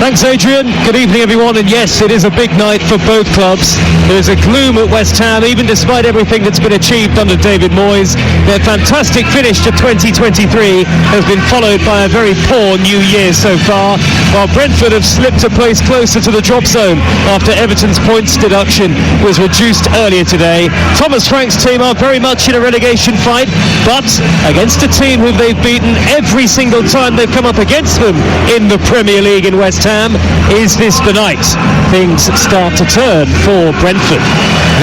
Thanks, Adrian. Good evening, everyone. And yes, it is a big night for both clubs. There's a gloom at West Ham, even despite everything that's been achieved under David Moyes. Their fantastic finish to 2023 has been followed by a very poor new year so far, while Brentford have slipped a place closer to the drop zone after Everton's points deduction was reduced earlier today. Thomas Frank's team are very much in a relegation fight, but against a team who they've beaten every single time they've come up against them in the Premier League in West Ham. Is this the night things start to turn for Brentford?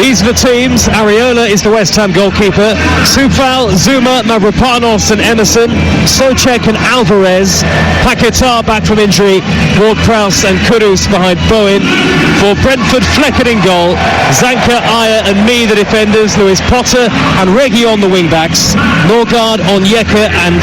These are the teams. Areola is the West Ham goalkeeper. Soufal, Zuma, Mavropanos and Emerson. Souček and Alvarez. Paquetá back from injury. Ward-Prowse and Kudus behind Bowen. For Brentford, Flecken in goal. Zanka, Ayer and me the defenders. Lewis Potter and Reggie on the wing-backs. Norgard, Onyeka and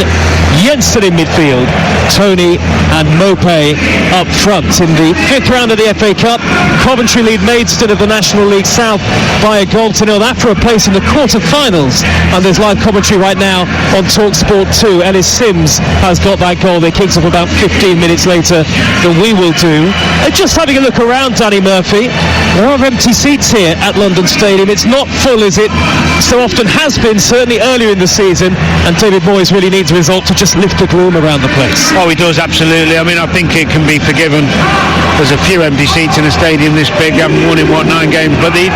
Jensen in midfield. Tony and Mopé up front. In the fifth round of the FA Cup, Coventry lead Maidstone of the National League South by 1-0. That for a place in the quarter-finals. And there's live commentary right now on TalkSport 2. Ellis Sims has got that goal. They kicked off about 15 minutes later than we will do. Just having a look around, Danny Murphy, there are empty seats here at London Stadium. It's not full as it so often has been, certainly earlier in the season, and David Moyes really needs a result to just lift the gloom around the place. Oh, he does, absolutely. I mean, I think it can be forgiven. There's a few empty seats in a stadium this big. They haven't won in 9 games, but the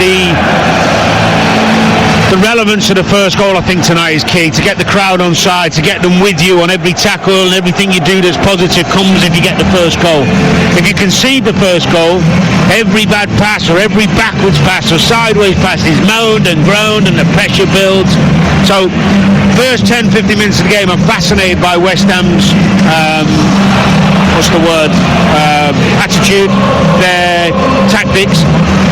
relevance of the first goal, I think, tonight is key. To get the crowd on side, to get them with you on every tackle, and everything you do that's positive comes if you get the first goal. If you concede the first goal, every bad pass or every backwards pass or sideways pass is moaned and groaned and the pressure builds. So, first 10-15 minutes of the game, I'm fascinated by West Ham's attitude, their tactics,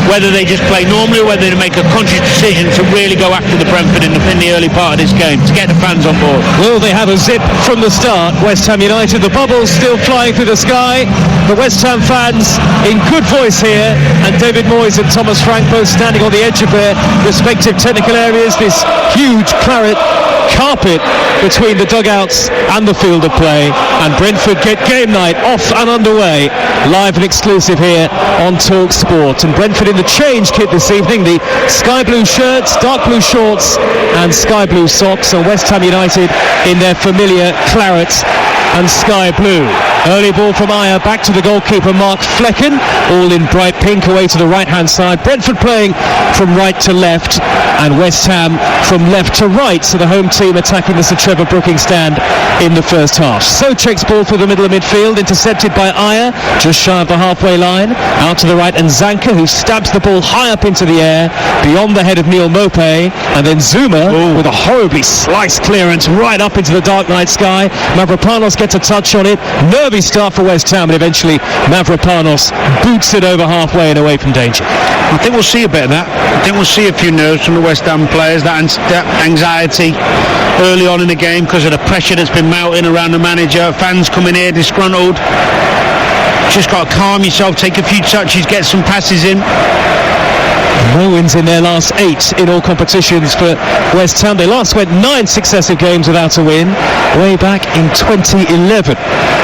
whether they just play normally or whether they make a conscious decision to really go after the Brentford in the early part of this game to get the fans on board. Will they have a zip from the start? West Ham United, the bubbles still flying through the sky. The West Ham fans in good voice here, and David Moyes and Thomas Frank both standing on the edge of their respective technical areas. This huge claret carpet between the dugouts and the field of play, and Brentford get game night off and underway, live and exclusive here on TalkSport. And Brentford in the change kit this evening, the sky blue shirts, dark blue shorts and sky blue socks, and West Ham United in their familiar claret and sky blue. Early ball from Ayer, back to the goalkeeper Mark Flecken, all in bright pink away to the right hand side. Brentford playing from right to left and West Ham from left to right, so the home team attacking the Sir Trevor Brooking stand in the first half. Souček's ball through the middle of midfield, intercepted by Ayer just shy of the halfway line, out to the right, and Zanka, who stabs the ball high up into the air beyond the head of Neil Mopé, and then Zuma with a horribly sliced clearance right up into the dark night sky. Mavropanos gets a touch on it. Nervy start for West Ham, and eventually Mavropanos boots it over halfway and away from danger. I think we'll see a bit of that. I think we'll see a few nerves from the West Ham players, that anxiety early on in the game because of the pressure that's been mounting around the manager, fans coming here disgruntled. Just got to calm yourself, take a few touches, get some passes in. No wins in their last 8 in all competitions for West Ham. They last went 9 successive games without a win, way back in 2011.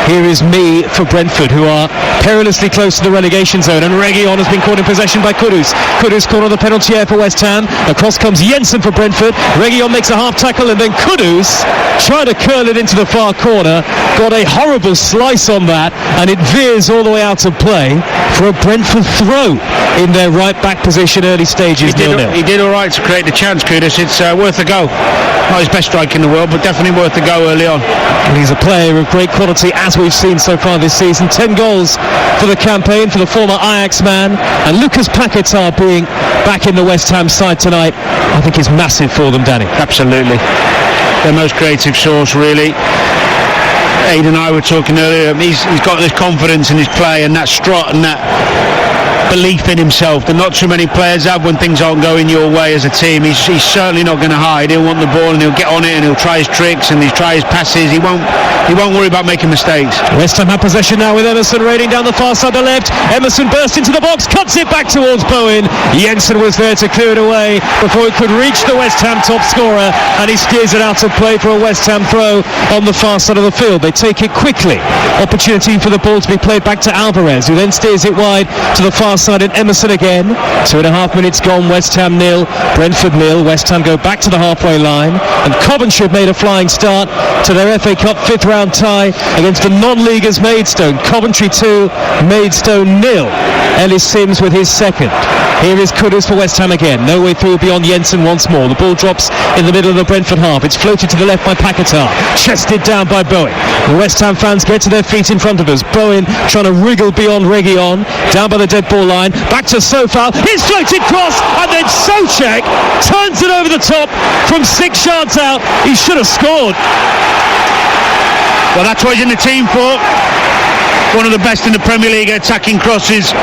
Here is me for Brentford, who are perilously close to the relegation zone, and Reguilon has been caught in possession by Kudus. Kudus caught on the penalty area for West Ham. Across comes Jensen for Brentford. Reguilon makes a half tackle, and then Kudus trying to curl it into the far corner. Got a horrible slice on that, and it veers all the way out of play for a Brentford throw in their right back position, early stages. He did all right to create the chance, Kudus. It's worth a go. Not his best strike in the world, but definitely worth a go early on. And he's a player of great quality, as we've seen so far this season. 10 goals for the campaign for the former Ajax man, and Lucas Paquetá being back in the West Ham side tonight, I think is massive for them, Danny. Absolutely. Their most creative source, really. Aidan and I were talking earlier, he's got this confidence in his play and that strut and that belief in himself that not too many players have when things aren't going your way as a team. He's certainly not going to hide. He'll want the ball and he'll get on it and he'll try his tricks and he'll try his passes. He won't worry about making mistakes. West Ham have possession now with Emerson raining down the far side of the left. Emerson bursts into the box, cuts it back towards Bowen. Jensen was there to clear it away before it could reach the West Ham top scorer, and he steers it out of play for a West Ham throw on the far side of the field. They take it quickly. Opportunity for the ball to be played back to Alvarez, who then steers it wide to the far side, and Emerson again. 2.5 minutes gone. West Ham 0, Brentford 0. West Ham go back to the halfway line, and Coventry have made a flying start to their FA Cup 5th round tie against the non-leaguers Maidstone. Coventry 2, Maidstone 0. Ellis Sims with his second. Here is Kudus for West Ham again. No way through beyond Jensen once more. The ball drops in the middle of the Brentford half. It's floated to the left by Paquetá. Chested down by Bowen. The West Ham fans get to their feet in front of us. Bowen trying to wriggle beyond Reguilon. Down by the dead ball line. Back to Sofal. It's floated cross, and then Souček turns it over the top from 6 yards out. He should have scored. Well, that's what he's in the team for. One of the best in the Premier League attacking crosses.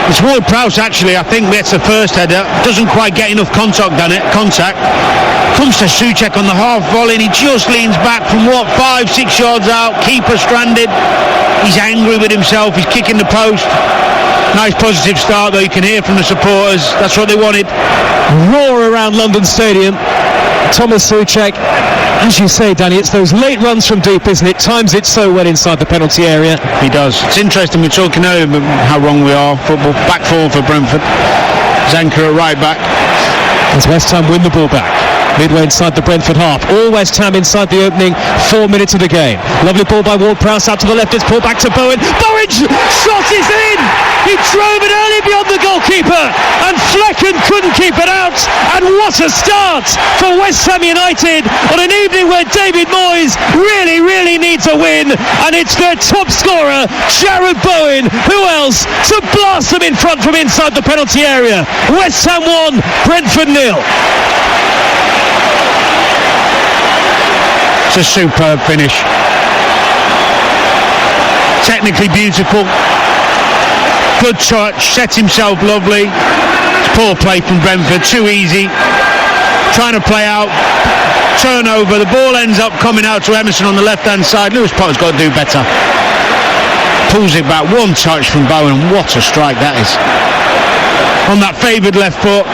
It's Ward-Prowse actually, I think gets the first header. Doesn't quite get enough contact on it. Comes to Souček on the half volley and he just leans back from 5-6 yards out. Keeper stranded. He's angry with himself. He's kicking the post. Nice positive start though, you can hear from the supporters. That's what they wanted. Roar around London Stadium. Thomas Souček, as you say, Danny, it's those late runs from deep, isn't it? Times it so well inside the penalty area. He does. It's interesting, we're talking earlier about how wrong we are. Football back four for Brentford. Zanka at right back. As West Ham win the ball back. Midway inside the Brentford half. All West Ham inside the opening 4 minutes of the game. Lovely ball by Ward-Prowse out to the left. It's pulled back to Bowen. Bowen's shot is in! He drove it early beyond the goalkeeper, and Flecken couldn't keep it out. And what a start for West Ham United on an evening where David Moyes really needs a win, and it's their top scorer, Jarrod Bowen. Who else to blast them in front from inside the penalty area? West Ham 1, Brentford 0. It's a superb finish. Technically beautiful. Good touch, set himself lovely. Poor play from Brentford, too easy. Trying to play out, turnover. The ball ends up coming out to Emerson on the left-hand side. Lewis Potter's got to do better. Pulls it back, one touch from Bowen. What a strike that is. On that favoured left foot.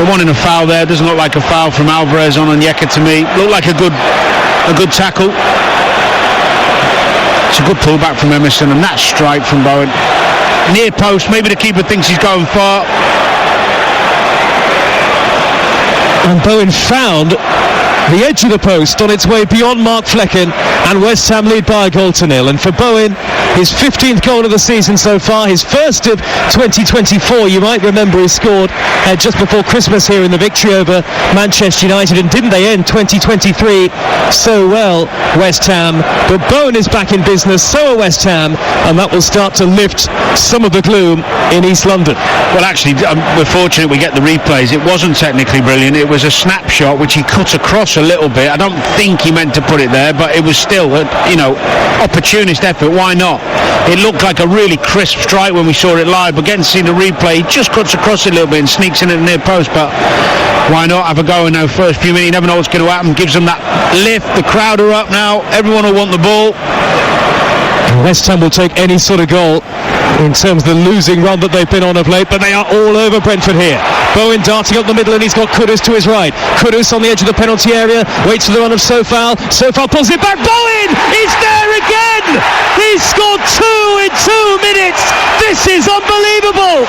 The one in a foul there, doesn't look like a foul from Alvarez on Onyeka to me. Looked like a good tackle. It's a good pullback from Emerson, and that strike from Bowen. Near post, maybe the keeper thinks he's going far. And Bowen found the edge of the post on its way beyond Mark Flecken, and West Ham lead by a goal to 0. And for Bowen, his 15th goal of the season so far, his first of 2024. You might remember he scored just before Christmas here in the victory over Manchester United, and didn't they end 2023 so well, West Ham? But Bowen is back in business, so are West Ham, and that will start to lift some of the gloom in East London. Well, actually, we're fortunate we get the replays. It wasn't technically brilliant. It was a snapshot which he cut across a little bit. I don't think he meant to put it there, but it was still opportunist effort. Why not? It looked like a really crisp strike when we saw it live, but getting to see the replay, he just cuts across it a little bit and sneaks in at the near post. But why not have a go in those first few minutes? You never know what's going to happen. Gives them that lift. The crowd are up now. Everyone will want the ball. West Ham will take any sort of goal in terms of the losing run that they've been on of late, but they are all over Brentford here. Bowen darting up the middle, and he's got Kudus to his right. Kudus on the edge of the penalty area, waits for the run of Sofal. Sofal pulls it back. Bowen is there again. He's scored 2 in 2 minutes. This is unbelievable.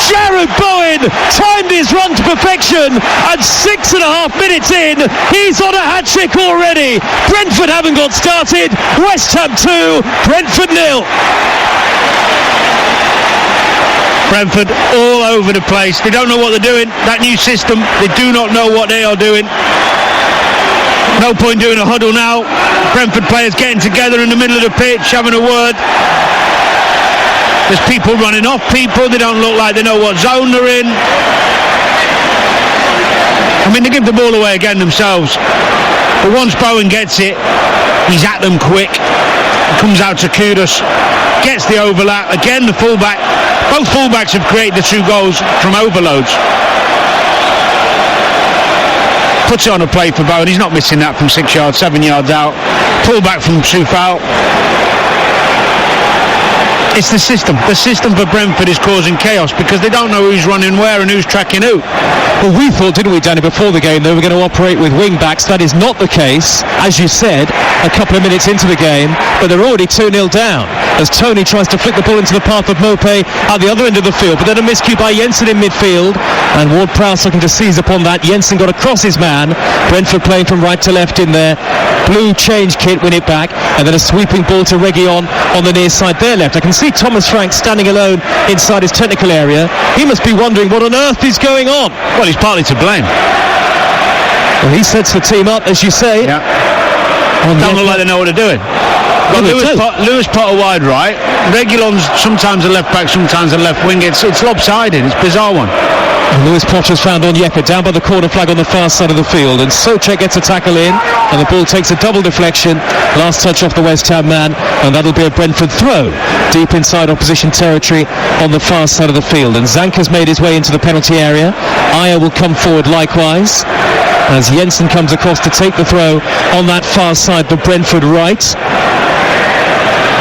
Jarrod Bowen timed his run to perfection, and 6.5 minutes in, he's on a hat-trick already. Brentford haven't got started. West Ham 2, Brentford 0. Brentford all over the place. They don't know what they're doing. That new system, they do not know what they are doing. No point doing a huddle now. Brentford players getting together in the middle of the pitch, having a word. There's people running off people. They don't look like they know what zone they're in. I mean, they give the ball away again themselves. But once Bowen gets it, he's at them quick. Comes out to Kudus, gets the overlap. Again, the fullback Both fullbacks have created the 2 goals from overloads. Puts it on a play for Bowen. He's not missing that from 6 yards, 7 yards out. Pull back from Soufal. It's the system. The system for Brentford is causing chaos because they don't know who's running where and who's tracking who. Well, we thought, didn't we, Danny, before the game they were going to operate with wing-backs. That is not the case, as you said, a couple of minutes into the game, but they're already 2-0 down as Tony tries to flick the ball into the path of Mopé at the other end of the field, but then a miscue by Jensen in midfield, and Ward-Prowse looking to seize upon that. Jensen got across his man. Brentford playing from right to left in their blue change kit, win it back, and then a sweeping ball to Reguilon on the near side there left. I can see Thomas Frank standing alone inside his technical area. He must be wondering what on earth is going on. Well, he's partly to blame. Well, he sets the team up, as you say. Yeah. Don't look like they know what they're doing. Well, Lewis Potter wide right. Reguilon's sometimes a left back, sometimes a left wing. It's lopsided. It's a bizarre one. And Lewis Potter's found on Onyeka down by the corner flag on the far side of the field, and Souček gets a tackle in, and the ball takes a double deflection. Last touch off the West Ham man, and that'll be a Brentford throw deep inside opposition territory on the far side of the field. And Zanka's made his way into the penalty area. Ayer will come forward likewise as Jensen comes across to take the throw on that far side, the Brentford right.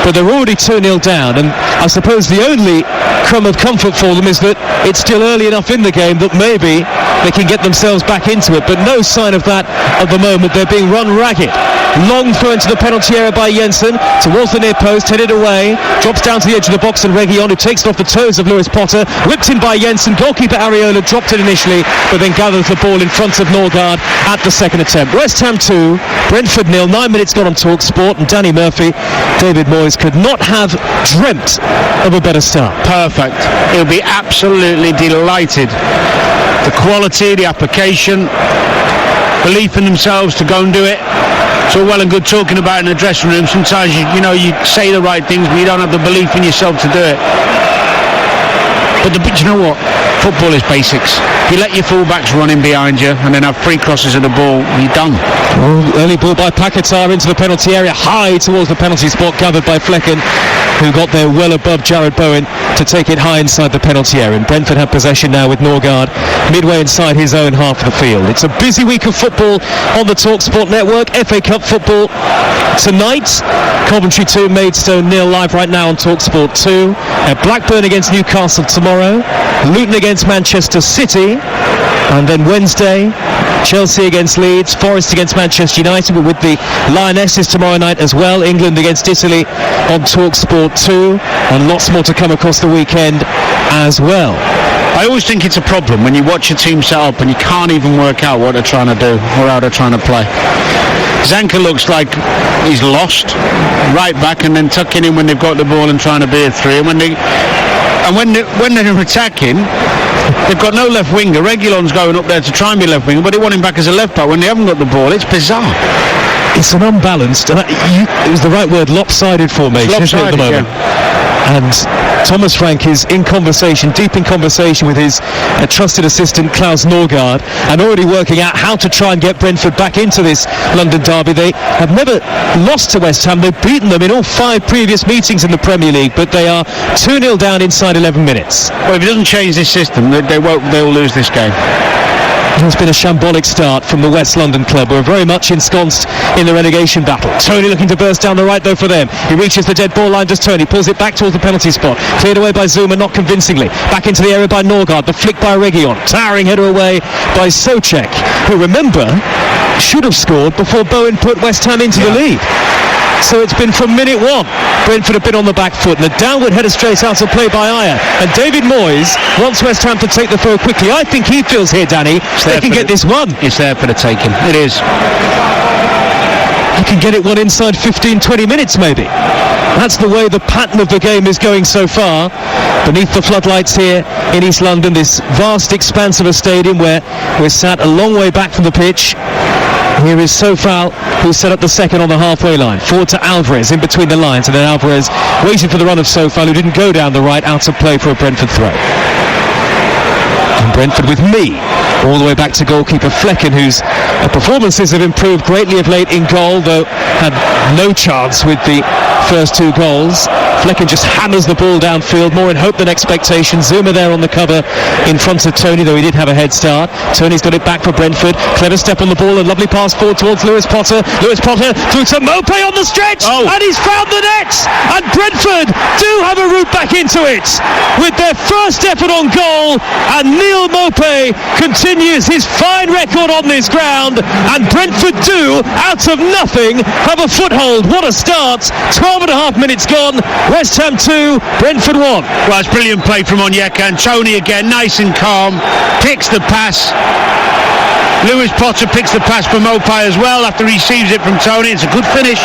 But they're already 2-0 down, and I suppose the only crumb of comfort for them is that it's still early enough in the game that maybe they can get themselves back into it, but no sign of that at the moment. They're being run ragged. Long throw into the penalty area by Jensen towards the near post, headed away, drops down to the edge of the box, and Reguilon, who takes it off the toes of Lewis Potter, whipped in by Jensen. Goalkeeper Areola dropped it initially, but then gathers the ball in front of Norgard at the second attempt. West Ham 2, Brentford 0, 9 minutes gone on Talk Sport, and Danny Murphy, David Moyes could not have dreamt of a better start. Perfect. He'll be absolutely delighted. The quality, the application, belief in themselves to go and do it. It's all well and good talking about it in the dressing room. Sometimes you say the right things, but you don't have the belief in yourself to do it. But you know what? Football is basics. If you let your fullbacks run in behind you and then have free crosses of the ball, you're done. Well, early ball by Paquetá into the penalty area, high towards the penalty spot, gathered by Flecken, who got there well above Jared Bowen to take it high inside the penalty area. And Brentford have possession now with Norgard midway inside his own half of the field. It's a busy week of football on the TalkSport network. FA Cup football tonight. Coventry 2, Maidstone 0 live right now on TalkSport 2. Blackburn against Newcastle tomorrow. Luton against Manchester City. And then Wednesday, Chelsea against Leeds, Forest against Manchester United, but with the Lionesses tomorrow night as well. England against Italy on TalkSport 2, and lots more to come across the weekend as well. I always think it's a problem when you watch a team set up and you can't even work out what they're trying to do or how they're trying to play. Zanka looks like he's lost right back and then tucking in when they've got the ball and trying to be a three. And when they're attacking, they've got no left winger. Reguilon's going up there to try and be left winger, but they want him back as a left back when they haven't got the ball. It's bizarre. It's an unbalanced, it was the right word, lopsided formation, isn't it, at the moment? Yeah. And Thomas Frank is in conversation, deep in conversation with his trusted assistant Klaus Norgard, and already working out how to try and get Brentford back into this London derby. They have never lost to West Ham. They've beaten them in all 5 previous meetings in the Premier League, but they are 2-0 down inside 11 minutes. Well, if he doesn't change this system, they'll lose this game. It's been a shambolic start from the West London club, who are very much ensconced in the relegation battle. Tony looking to burst down the right though for them. He reaches the dead ball line, does Tony, pulls it back towards the penalty spot. Cleared away by Zuma, not convincingly. Back into the area by Norgard, the flick by Reguilon. Towering header away by Souček, who, remember, should have scored before Bowen put West Ham into the lead. So it's been from minute 1. Brentford have been on the back foot, and a downward header straight out of play by Ayer. And David Moyes wants West Ham to take the throw quickly. I think he feels here, Danny, they can get this one. It's there for the taking. It is. You can get it one inside 15-20 minutes maybe. That's the way the pattern of the game is going so far. Beneath the floodlights here in East London, this vast expanse of a stadium where we're sat a long way back from the pitch. Here is Soufal, who set up the second on the halfway line. Forward to Alvarez in between the lines, and then Alvarez waiting for the run of Soufal, who didn't go down the right, out of play for a Brentford throw. And Brentford with me All the way back to goalkeeper Flecken, whose performances have improved greatly of late in goal, though had no chance with the first 2 goals. Flecken just hammers the ball downfield, more in hope than expectation. Zuma there on the cover in front of Tony, though he did have a head start. Tony's got it back for Brentford. Clever step on the ball, a lovely pass forward towards Lewis Potter. Lewis Potter through to Mopé on the stretch, and he's found the net! And Brentford do have a route back into it with their first effort on goal, and Neil Mopé continues his fine record on this ground, and Brentford do, out of nothing, have a foothold. What a start! 12 and a half minutes gone. West Ham 2, Brentford 1. Well, it's brilliant play from Onyeka, and Tony again, nice and calm, picks the pass. Lewis Potter picks the pass from Mopé as well after he receives it from Tony. It's a good finish.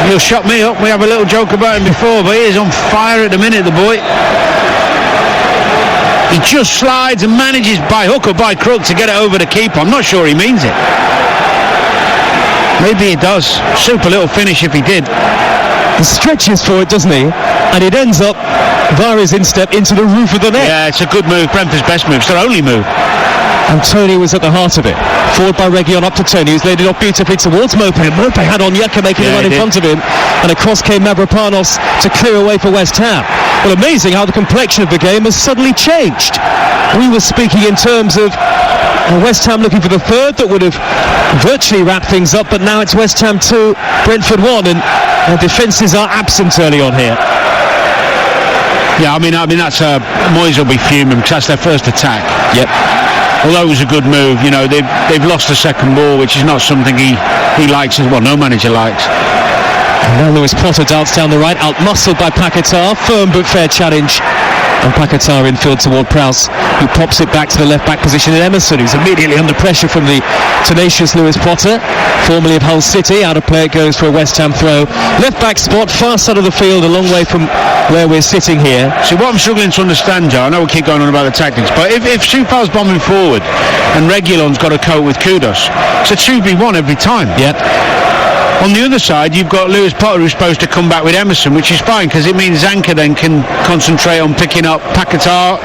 He'll shut me up. We have a little joke about him before, but he is on fire at the minute, the boy. He just slides and manages by hook or by crook to get it over the keeper. I'm not sure he means it. Maybe he does. Super little finish if he did. He stretches for it, doesn't he? And it ends up via his instep into the roof of the net. Yeah, it's a good move. Brentford's best move. It's their only move. And Tony was at the heart of it. Forward by Reguilon up to Tony, who's laid it off beautifully towards Mopé. Mopé had Onyeka making a run in front of him, and across came Mavropanos to clear away for West Ham. Well, amazing how the complexion of the game has suddenly changed. We were speaking in terms of West Ham looking for the third that would have virtually wrapped things up, but now it's West Ham 2, Brentford 1, and their defences are absent early on here. Yeah, I mean that's Moyes will be fuming because that's their first attack. Yep. Although it was a good move, you know, they've lost the second ball, which is not something he likes as well. No manager likes. And now Lewis Potter darts down the right, out-muscled by Paquetá. Firm but fair challenge. And Paquetá infield toward Prowse, who pops it back to the left-back position in Emerson, who's immediately under pressure from the tenacious Lewis Potter, formerly of Hull City. Out of play it goes for a West Ham throw. Left-back spot, far side of the field, a long way from where we're sitting here. See, what I'm struggling to understand, Joe, I know we keep going on about the tactics, but if Soufal's bombing forward and Reguilon's got to cope with Kudus, it's a 2v1 every time. Yep. On the other side, you've got Lewis Potter who's supposed to come back with Emerson, which is fine because it means Zanka then can concentrate on picking up Paquetá,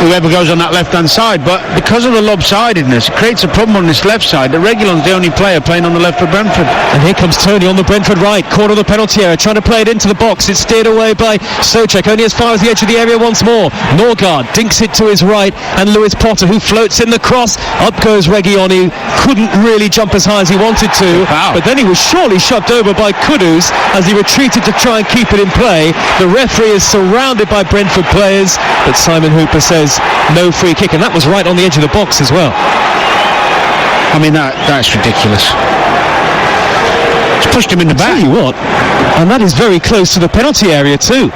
whoever goes on that left-hand side. But because of the lopsidedness, it creates a problem on this left side. That Reguilon's the only player playing on the left for Brentford. And here comes Tony on the Brentford right, corner of the penalty area, trying to play it into the box. It's steered away by Souček, only as far as the edge of the area once more. Norgard dinks it to his right, and Lewis Potter, who floats in the cross. Up goes Reguilon, who couldn't really jump as high as he wanted to, but then he was surely shoved over by Kudus as he retreated to try and keep it in play. The referee is surrounded by Brentford players, but Simon Hooper says no free kick, and that was right on the edge of the box as well. I mean, that's ridiculous. It's pushed him in the back. Tell you what, and that is very close to the penalty area too.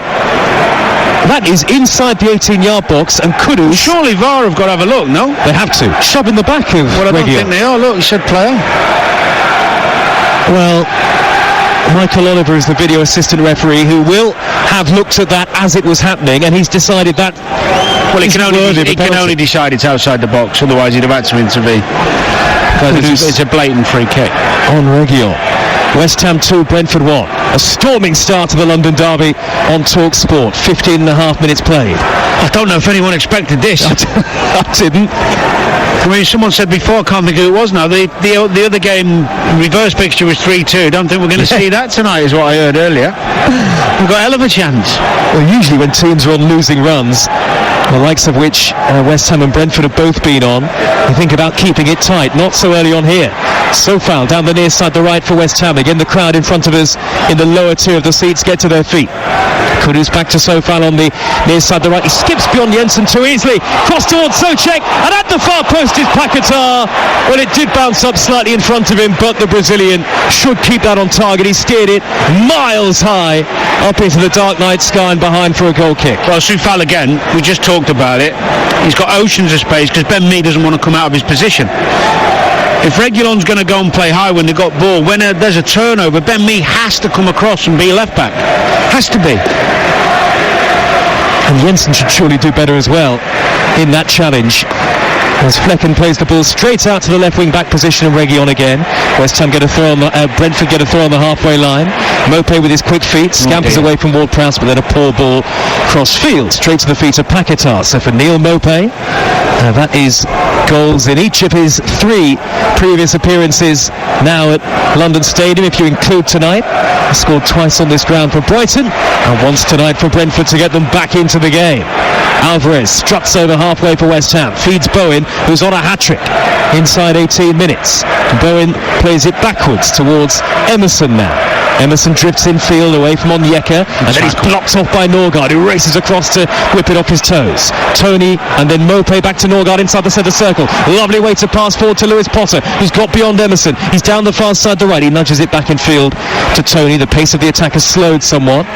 That is inside the 18-yard box, and Kudus... Surely VAR have got to have a look, no? They have to. Shove in the back of Well, I don't Reguilon. think they are. Look, he said player. Well, Michael Oliver is the video assistant referee who will have looked at that as it was happening, and he's decided that... Well, he can only decide it's outside the box, otherwise he'd have had to intervene. It's a blatant free kick. On Reguilon. West Ham 2, Brentford 1. A storming start to the London derby on Talk Sport. 15 and a half minutes played. I don't know if anyone expected this. I didn't. I mean, someone said before, I can't think who it was now, the other game, reverse fixture was 3-2. Don't think we're going to see that tonight, is what I heard earlier. We've got a hell of a chance. Well, usually when teams are on losing runs, the likes of which West Ham and Brentford have both been on, you think about keeping it tight. Not so early on here. Soufal down the near side, the right for West Ham. Again, the crowd in front of us in the lower tier of the seats get to their feet. Kudus back to Soufal on the near side, the right. He skips beyond Jensen too easily. Cross towards Souček, and at the far post is Paquetá. Well, it did bounce up slightly in front of him, but the Brazilian should keep that on target. He steered it miles high up into the dark night sky and behind for a goal kick. Well, Soufal again, we just talked about it. He's got oceans of space because Ben Mee doesn't want to come out of his position. If Reguilon's going to go and play high when they've got ball, when there's a turnover, Ben Mee has to come across and be left back. Has to be. And Jensen should surely do better as well in that challenge. As Flecken plays the ball straight out to the left wing back position, and Reguilon again. West Ham get a throw on the Brentford get a throw on the halfway line. Mopé with his quick feet scampers away from Ward-Prowse, but then a poor ball cross field, straight to the feet of Paquetá. So for Neil Maupay, that is goals in each of his 3 previous appearances now at London Stadium, if you include tonight. He scored twice on this ground for Brighton and once tonight for Brentford to get them back into the game. Alvarez struts over halfway for West Ham, feeds Bowen, who's on a hat-trick inside 18 minutes. Bowen plays it backwards towards Emerson now. Emerson drifts infield away from Onyeka, and then he's blocked off by Norgard, who races across to whip it off his toes. Tony, and then Maupay back to Norgard inside the centre circle. Lovely way to pass forward to Lewis Potter, who's got beyond Emerson. He's down the far side to right. He nudges it back in field to Tony. The pace of the attack has slowed somewhat.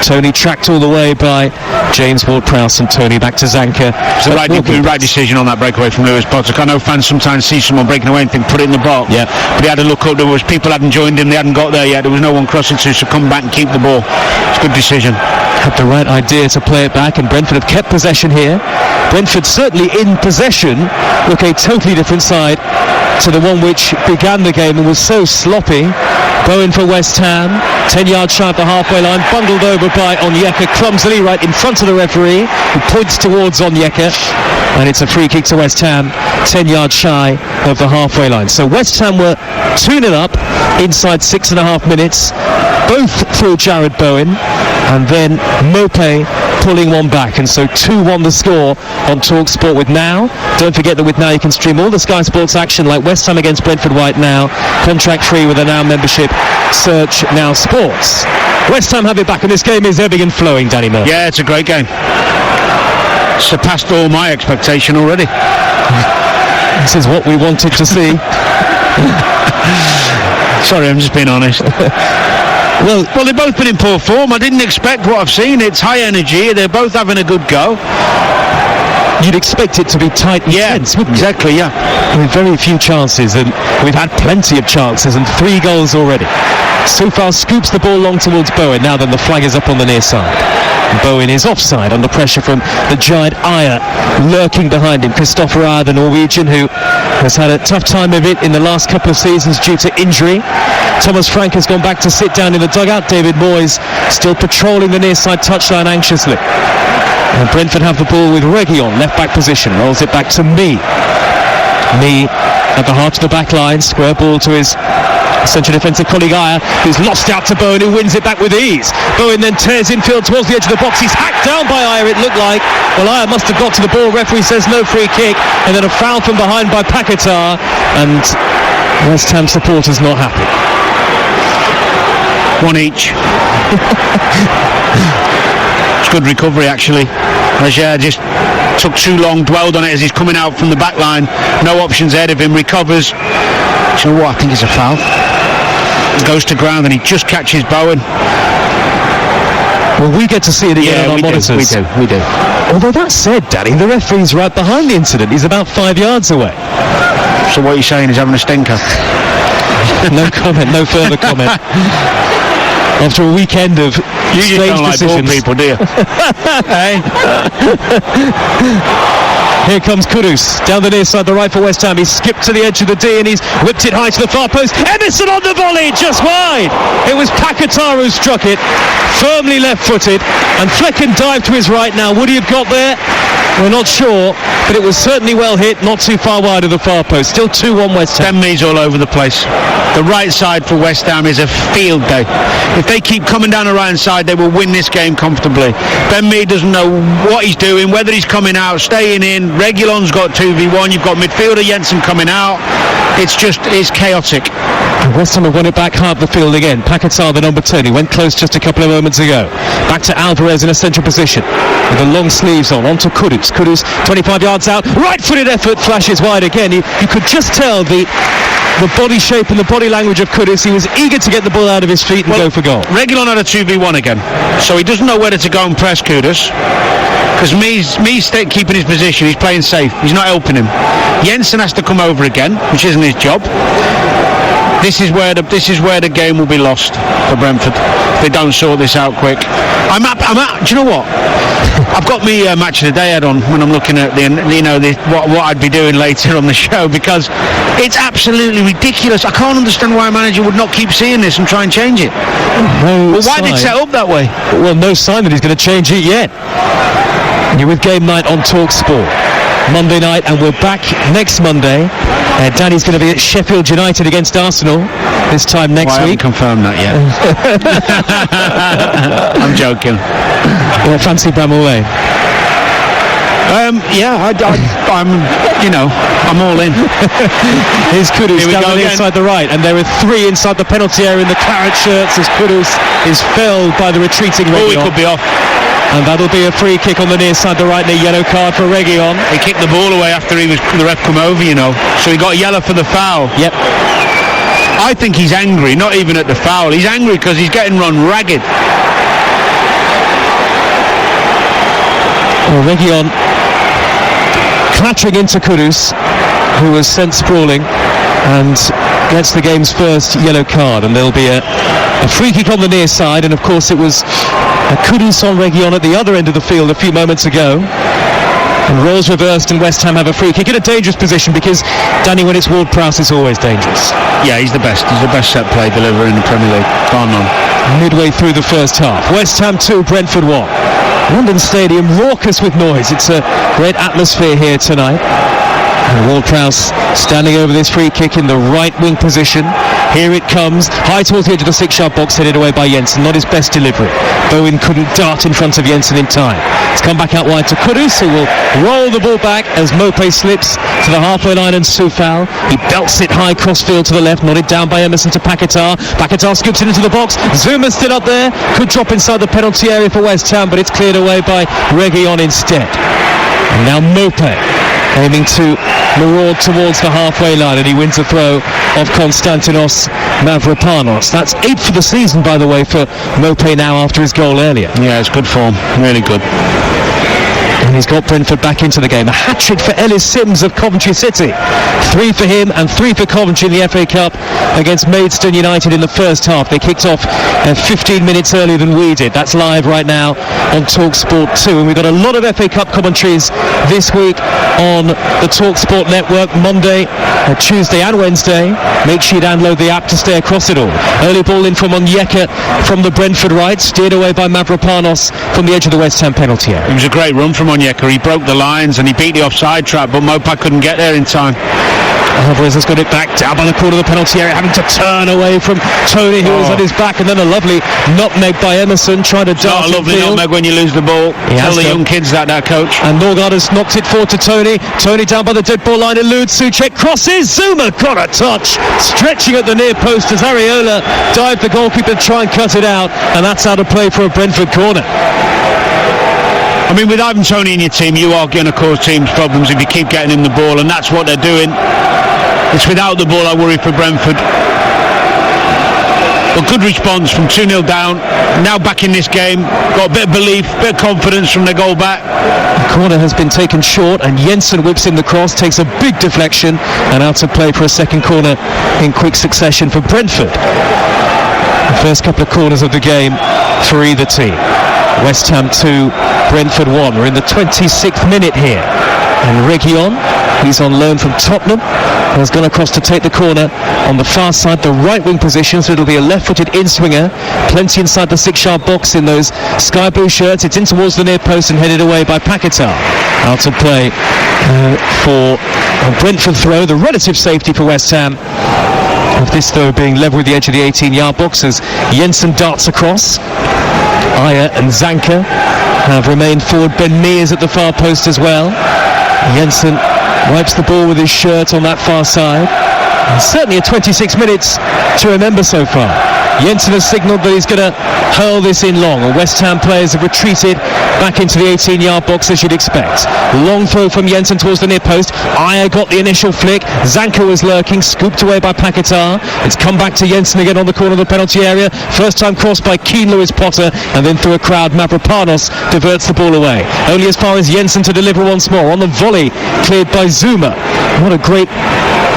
Tony tracked all the way by James Ward-Prowse, and Tony back to Zanka. It's the right decision on that breakaway from Lewis Potter. I know fans sometimes see someone breaking away and think, put it in the box. Yeah. But he had to look up. There was people hadn't joined him. They hadn't got there yet. There was no one crossing to, so come back and keep the ball. It's a good decision. Had the right idea to play it back, and Brentford have kept possession here. Brentford certainly in possession look a totally different side to the one which began the game and was so sloppy. Bowen for West Ham, 10 yards shy of the halfway line, bundled over by Onyeka clumsily right in front of the referee, who points towards Onyeka, and it's a free kick to West Ham, 10 yards shy of the halfway line. So West Ham were 2-0 up inside 6.5 minutes, both through Jared Bowen, and then Maupay pulling one back, and so 2-1 the score on TalkSport with Now. Don't forget that with Now you can stream all the Sky Sports action like West Ham against Brentford right now, contract free with a Now membership. Search Now Sports. West Ham have it back, and this game is ebbing and flowing, Danny Murphy. Yeah, it's a great game. Surpassed all my expectation already. This is what we wanted to see. Sorry, I'm just being honest. Well, they've both been in poor form. I didn't expect what I've seen. It's high energy. They're both having a good go. You'd expect it to be tight and tense, wouldn't you? Exactly, yeah. I mean, very few chances, and we've had plenty of chances, and 3 goals already. So far scoops the ball long towards Bowen. Now then the flag is up on the near side. And Bowen is offside under pressure from the giant Ayer lurking behind him. Christopher Ayer, the Norwegian, who has had a tough time of it in the last couple of seasons due to injury. Thomas Frank has gone back to sit down in the dugout. David Moyes still patrolling the near side touchline anxiously. And Brentford have the ball with Reguilon, left back position, rolls it back to Me at the heart of the back line, square ball to his central defensive colleague Ayer, who's lost out to Bowen, who wins it back with ease. Bowen then tears infield towards the edge of the box. He's hacked down by Ayer, it looked like. Well, Ayer must have got to the ball. Referee says no free kick, and then a foul from behind by Paquetá, and West Ham supporters not happy. One each. It's good recovery, actually. Leger just took too long, dwelled on it as he's coming out from the back line. No options ahead of him, recovers. Do you know what? I think it's a foul. Goes to ground and he just catches Bowen. Well, we get to see it again on our monitors. We do. Although that said, Danny, the referee's right behind the incident. He's about 5 yards away. So what you're saying is having a stinker? No comment, no further comment. After a weekend of strange decisions. Like people, do you? Hey. Here comes Kudus, down the near side, the right for West Ham. He's skipped to the edge of the D and he's whipped it high to the far post. Emerson on the volley, just wide. It was Paquetá who struck it, firmly left-footed, and Flecken dived to his right now. Would he have got there? We're not sure, but it was certainly well hit, not too far wide of the far post. Still 2-1 West Ham. Ben Mee's all over the place. The right side for West Ham is a field day. If they keep coming down the right side, they will win this game comfortably. Ben Mee doesn't know what he's doing, whether he's coming out, staying in. Reguilon's got 2v1. You've got midfielder Jensen coming out. It's chaotic. West Ham have won it back half the field again. Paquetá, the number 10, he went close just a couple of moments ago. Back to Alvarez in a central position with the long sleeves on to Kudus. Kudus 25 yards out, right-footed effort, flashes wide again. You could just tell the body shape and the body language of Kudus. He was eager to get the ball out of his feet and go for goal. Reguilon had a 2v1 again, so he doesn't know whether to go and press Kudus, because Mee's keeping his position. He's playing safe, he's not helping him. Jensen has to come over again, which isn't his job. This is where the game will be lost for Brentford. They don't sort this out quick. I'm at. Do you know what? I've got me match of the day head on when I'm looking at what I'd be doing later on the show, because it's absolutely ridiculous. I can't understand why a manager would not keep seeing this and try and change it. Well, why did it set up that way? Well, no sign that he's going to change it yet. You're with Game Night on TalkSport. Monday night, and we're back next Monday. Danny's going to be at Sheffield United against Arsenal this time next week. I haven't confirmed that yet. I'm joking. Fancy Bramall Lane? I'm all in. Here's Kudus down the inside the right, and there are three inside the penalty area in the claret shirts as Kudus is felled by the retreating Reguilon. He could be off. And that'll be a free kick on the near side, the right, and a yellow card for Reguilon. He kicked the ball away after the ref come over, so he got a yellow for the foul. Yep. I think he's angry, not even at the foul. He's angry because he's getting run ragged. Well, Reguilon clattering into Kudus, who was sent sprawling, and gets the game's first yellow card, and there'll be a free kick on the near side, and of course it was Kudus on Reguilon at the other end of the field a few moments ago. And roles reversed, and West Ham have a free kick in a dangerous position, because Danny, when it's Ward-Prowse, it's always dangerous. Yeah, he's the best. He's the best set play deliverer in the Premier League. Gone on. Midway through the first half, West Ham 2, Brentford 1. London Stadium raucous with noise. It's a great atmosphere here tonight. And Ward-Prowse standing over this free kick in the right wing position. Here it comes, high towards the edge of the 6-yard box, headed away by Jensen. Not his best delivery. Bowen couldn't dart in front of Jensen in time. It's come back out wide to Kudus, who will roll the ball back as Mopé slips to the halfway line and Soufal. He belts it high crossfield to the left, nodded down by Emerson to Paquetá. Paquetá scoops it into the box. Zuma's still up there. Could drop inside the penalty area for West Ham, but it's cleared away by Reguilon instead. And now Mopé aiming to maraud towards the halfway line, and he wins a throw of Konstantinos Mavropanos. That's 8 for the season, by the way, for Mopé now after his goal earlier. Yeah, it's good form, really good. And he's got Brentford back into the game. A hat-trick for Ellis Sims of Coventry City. 3 for him and 3 for Coventry in the FA Cup against Maidstone United in the first half. They kicked off 15 minutes earlier than we did. That's live right now on TalkSport 2. And we've got a lot of FA Cup commentaries this week on the TalkSport network, Monday, Tuesday and Wednesday. Make sure you download the app to stay across it all. Early ball in from Onyeka from the Brentford right, steered away by Mavropanos from the edge of the West Ham penalty area. It was a great run from Onyeka. He broke the lines and he beat the offside trap, but Mopé couldn't get there in time. Alvarez has got it back down by the corner of the penalty area, having to turn away from Tony, who was on his back, and then a lovely nutmeg by Emerson, trying to dart. Not a lovely nutmeg when you lose the ball. Tell the young kids that, coach. And Norgard has knocked it forward to Tony. Tony down by the dead ball line, eludes Souček, crosses. Zuma got a touch, stretching at the near post as Areola dived the goalkeeper to try and cut it out, and that's out of play for a Brentford corner. I mean, with Ivan Toney in your team, you are going to cause teams problems if you keep getting him the ball, and that's what they're doing. It's without the ball I worry for Brentford. But good response from 2-0 down. Now back in this game. Got a bit of belief, a bit of confidence from their goal back. The corner has been taken short, and Jensen whips in the cross, takes a big deflection, and out of play for a second corner in quick succession for Brentford. The first couple of corners of the game for either team. West Ham 2, Brentford 1. We're in the 26th minute here. And Reguilon, he's on loan from Tottenham, has gone across to take the corner on the far side, the right wing position, so it'll be a left-footed in-swinger. Plenty inside the 6-yard box in those sky blue shirts. It's in towards the near post and headed away by Paquetá. Out of play for a Brentford throw, the relative safety for West Ham. Of this throw being level with the edge of the 18-yard box as Jensen darts across. Ayer and Zanka have remained forward. Ben Mears at the far post as well. Jensen wipes the ball with his shirt on that far side. And certainly a 26 minutes to remember so far. Jensen has signalled that he's going to hurl this in long, and West Ham players have retreated back into the 18-yard box as you'd expect. Long throw from Jensen towards the near post. Ayer got the initial flick. Zanka was lurking, scooped away by Paquetá. It's come back to Jensen again on the corner of the penalty area. First time crossed by Keane Lewis Potter, and then through a crowd, Mavropanos diverts the ball away. Only as far as Jensen to deliver once more. On the volley, cleared by Zuma. What a great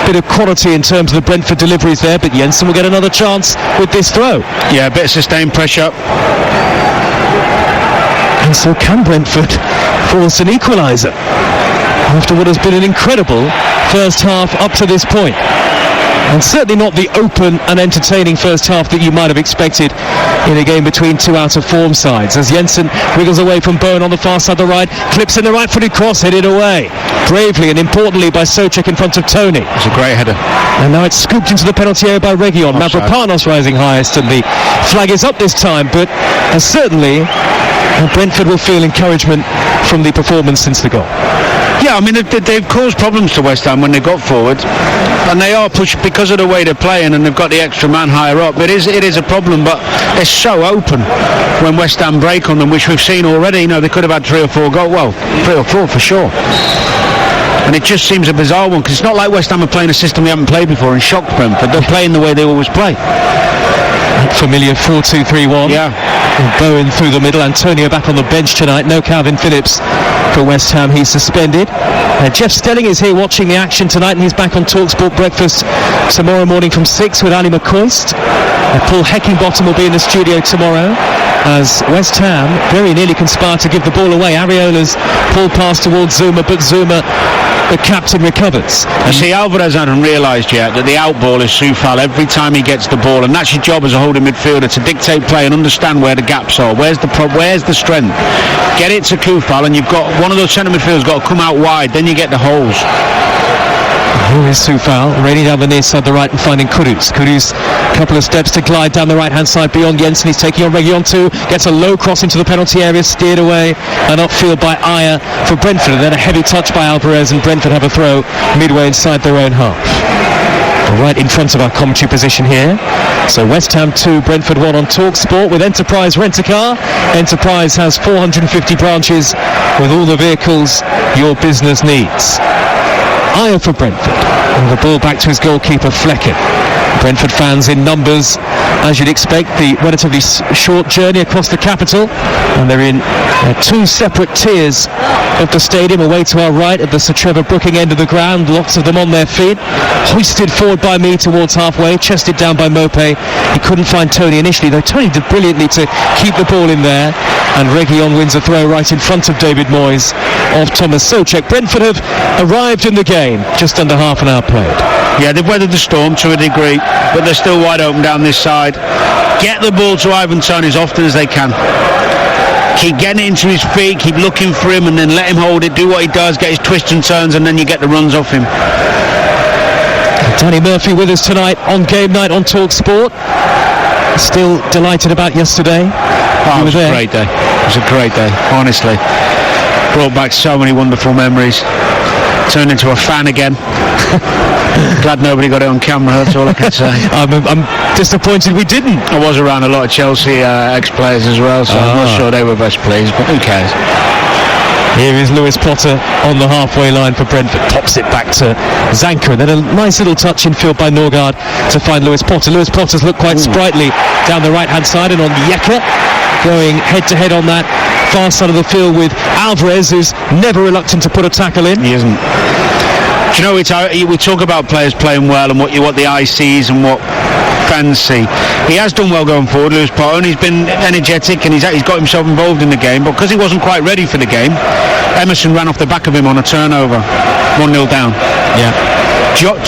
bit of quality in terms of the Brentford deliveries there, but Jensen will get another chance with this throw. Yeah, a bit of sustained pressure. And so can Brentford force an equaliser after what has been an incredible first half up to this point. And certainly not the open and entertaining first half that you might have expected in a game between two out-of-form sides. As Jensen wiggles away from Bowen on the far side of the right, clips in the right-footed cross, headed away bravely and importantly by Souček in front of Tony. It's a great header. And now it's scooped into the penalty area by Region. Mavropanos rising highest, and the flag is up this time, but certainly Brentford will feel encouragement from the performance since the goal. Yeah, I mean, they've caused problems to West Ham when they got forward, and they are pushed because of the way they're playing, and they've got the extra man higher up. It is a problem, but they're so open when West Ham break on them, which we've seen already. You know, they could have had 3 or 4 goals. Well, 3 or 4 for sure. And it just seems a bizarre one, because it's not like West Ham are playing a system they haven't played before and shocked Brentford. They're playing the way they always play. Familiar 4-2-3-1. Yeah. Bowen through the middle. Antonio back on the bench tonight. No Calvin Phillips for West Ham. He's suspended. Jeff Stelling is here watching the action tonight, and he's back on TalkSport Breakfast tomorrow morning from 6 with Ali McCoist. Paul Heckingbottom will be in the studio tomorrow as West Ham very nearly conspired to give the ball away. Areola's ball pass towards Zuma, but Zuma, the captain, recovers. You see, Alvarez hadn't realised yet that the out ball is Soufal every time he gets the ball, and that's your job as a holding midfielder, to dictate play and understand where the gaps are. Where's the strength? Get it to Soufal, and you've got one of those centre midfielders got to come out wide, then you get the holes. Here is Soufal, raining down the near side the right and finding Kudus. Kudus, a couple of steps to glide down the right-hand side beyond Jensen. He's taking on Region too, gets a low cross into the penalty area, steered away and upfield by Ayer for Brentford. And then a heavy touch by Alvarez, and Brentford have a throw midway inside their own half. Right in front of our commentary position here. So West Ham 2, Brentford 1 on TalkSport with Enterprise Rent-A-Car. Enterprise has 450 branches with all the vehicles your business needs. Ayer for Brentford, and the ball back to his goalkeeper Flecken. Brentford fans in numbers, as you'd expect, the relatively short journey across the capital, and they're in 2 separate tiers of the stadium. Away to our right at the Sir Trevor Brooking end of the ground, lots of them on their feet, hoisted forward by me towards halfway, chested down by Mope. He couldn't find Tony initially, though Tony did brilliantly to keep the ball in there, and Region wins a throw right in front of David Moyes off Thomas Souček. Brentford have arrived in the game, just under half an hour played. Yeah, they've weathered the storm to a degree, but they're still wide open down this side. Get the ball to Ivan Toney as often as they can. Keep getting it into his feet, keep looking for him, and then let him hold it, do what he does, get his twists and turns, and then you get the runs off him. Danny Murphy with us tonight on Game Night on TalkSport. Still delighted about yesterday. It was a great day. It was a great day, honestly. Brought back so many wonderful memories. Turned into a fan again. Glad nobody got it on camera, that's all I can say. I'm disappointed we didn't. I was around a lot of Chelsea ex-players as well, so I'm not sure they were best pleased, but who cares? Here is Lewis Potter on the halfway line for Brentford. Pops it back to Zanka, and then a nice little touch in field by Norgard to find Lewis Potter. Lewis Potter's looked quite sprightly down the right-hand side, and on Yeka, going head-to-head on that far side of the field with Alvarez, who's never reluctant to put a tackle in. He isn't. Do you know, we talk about players playing well and what the eye sees and what fans see. He has done well going forward, Lewis Potter, and he's been energetic, and he's got himself involved in the game, but because he wasn't quite ready for the game, Emerson ran off the back of him on a turnover, 1-0 down. Yeah.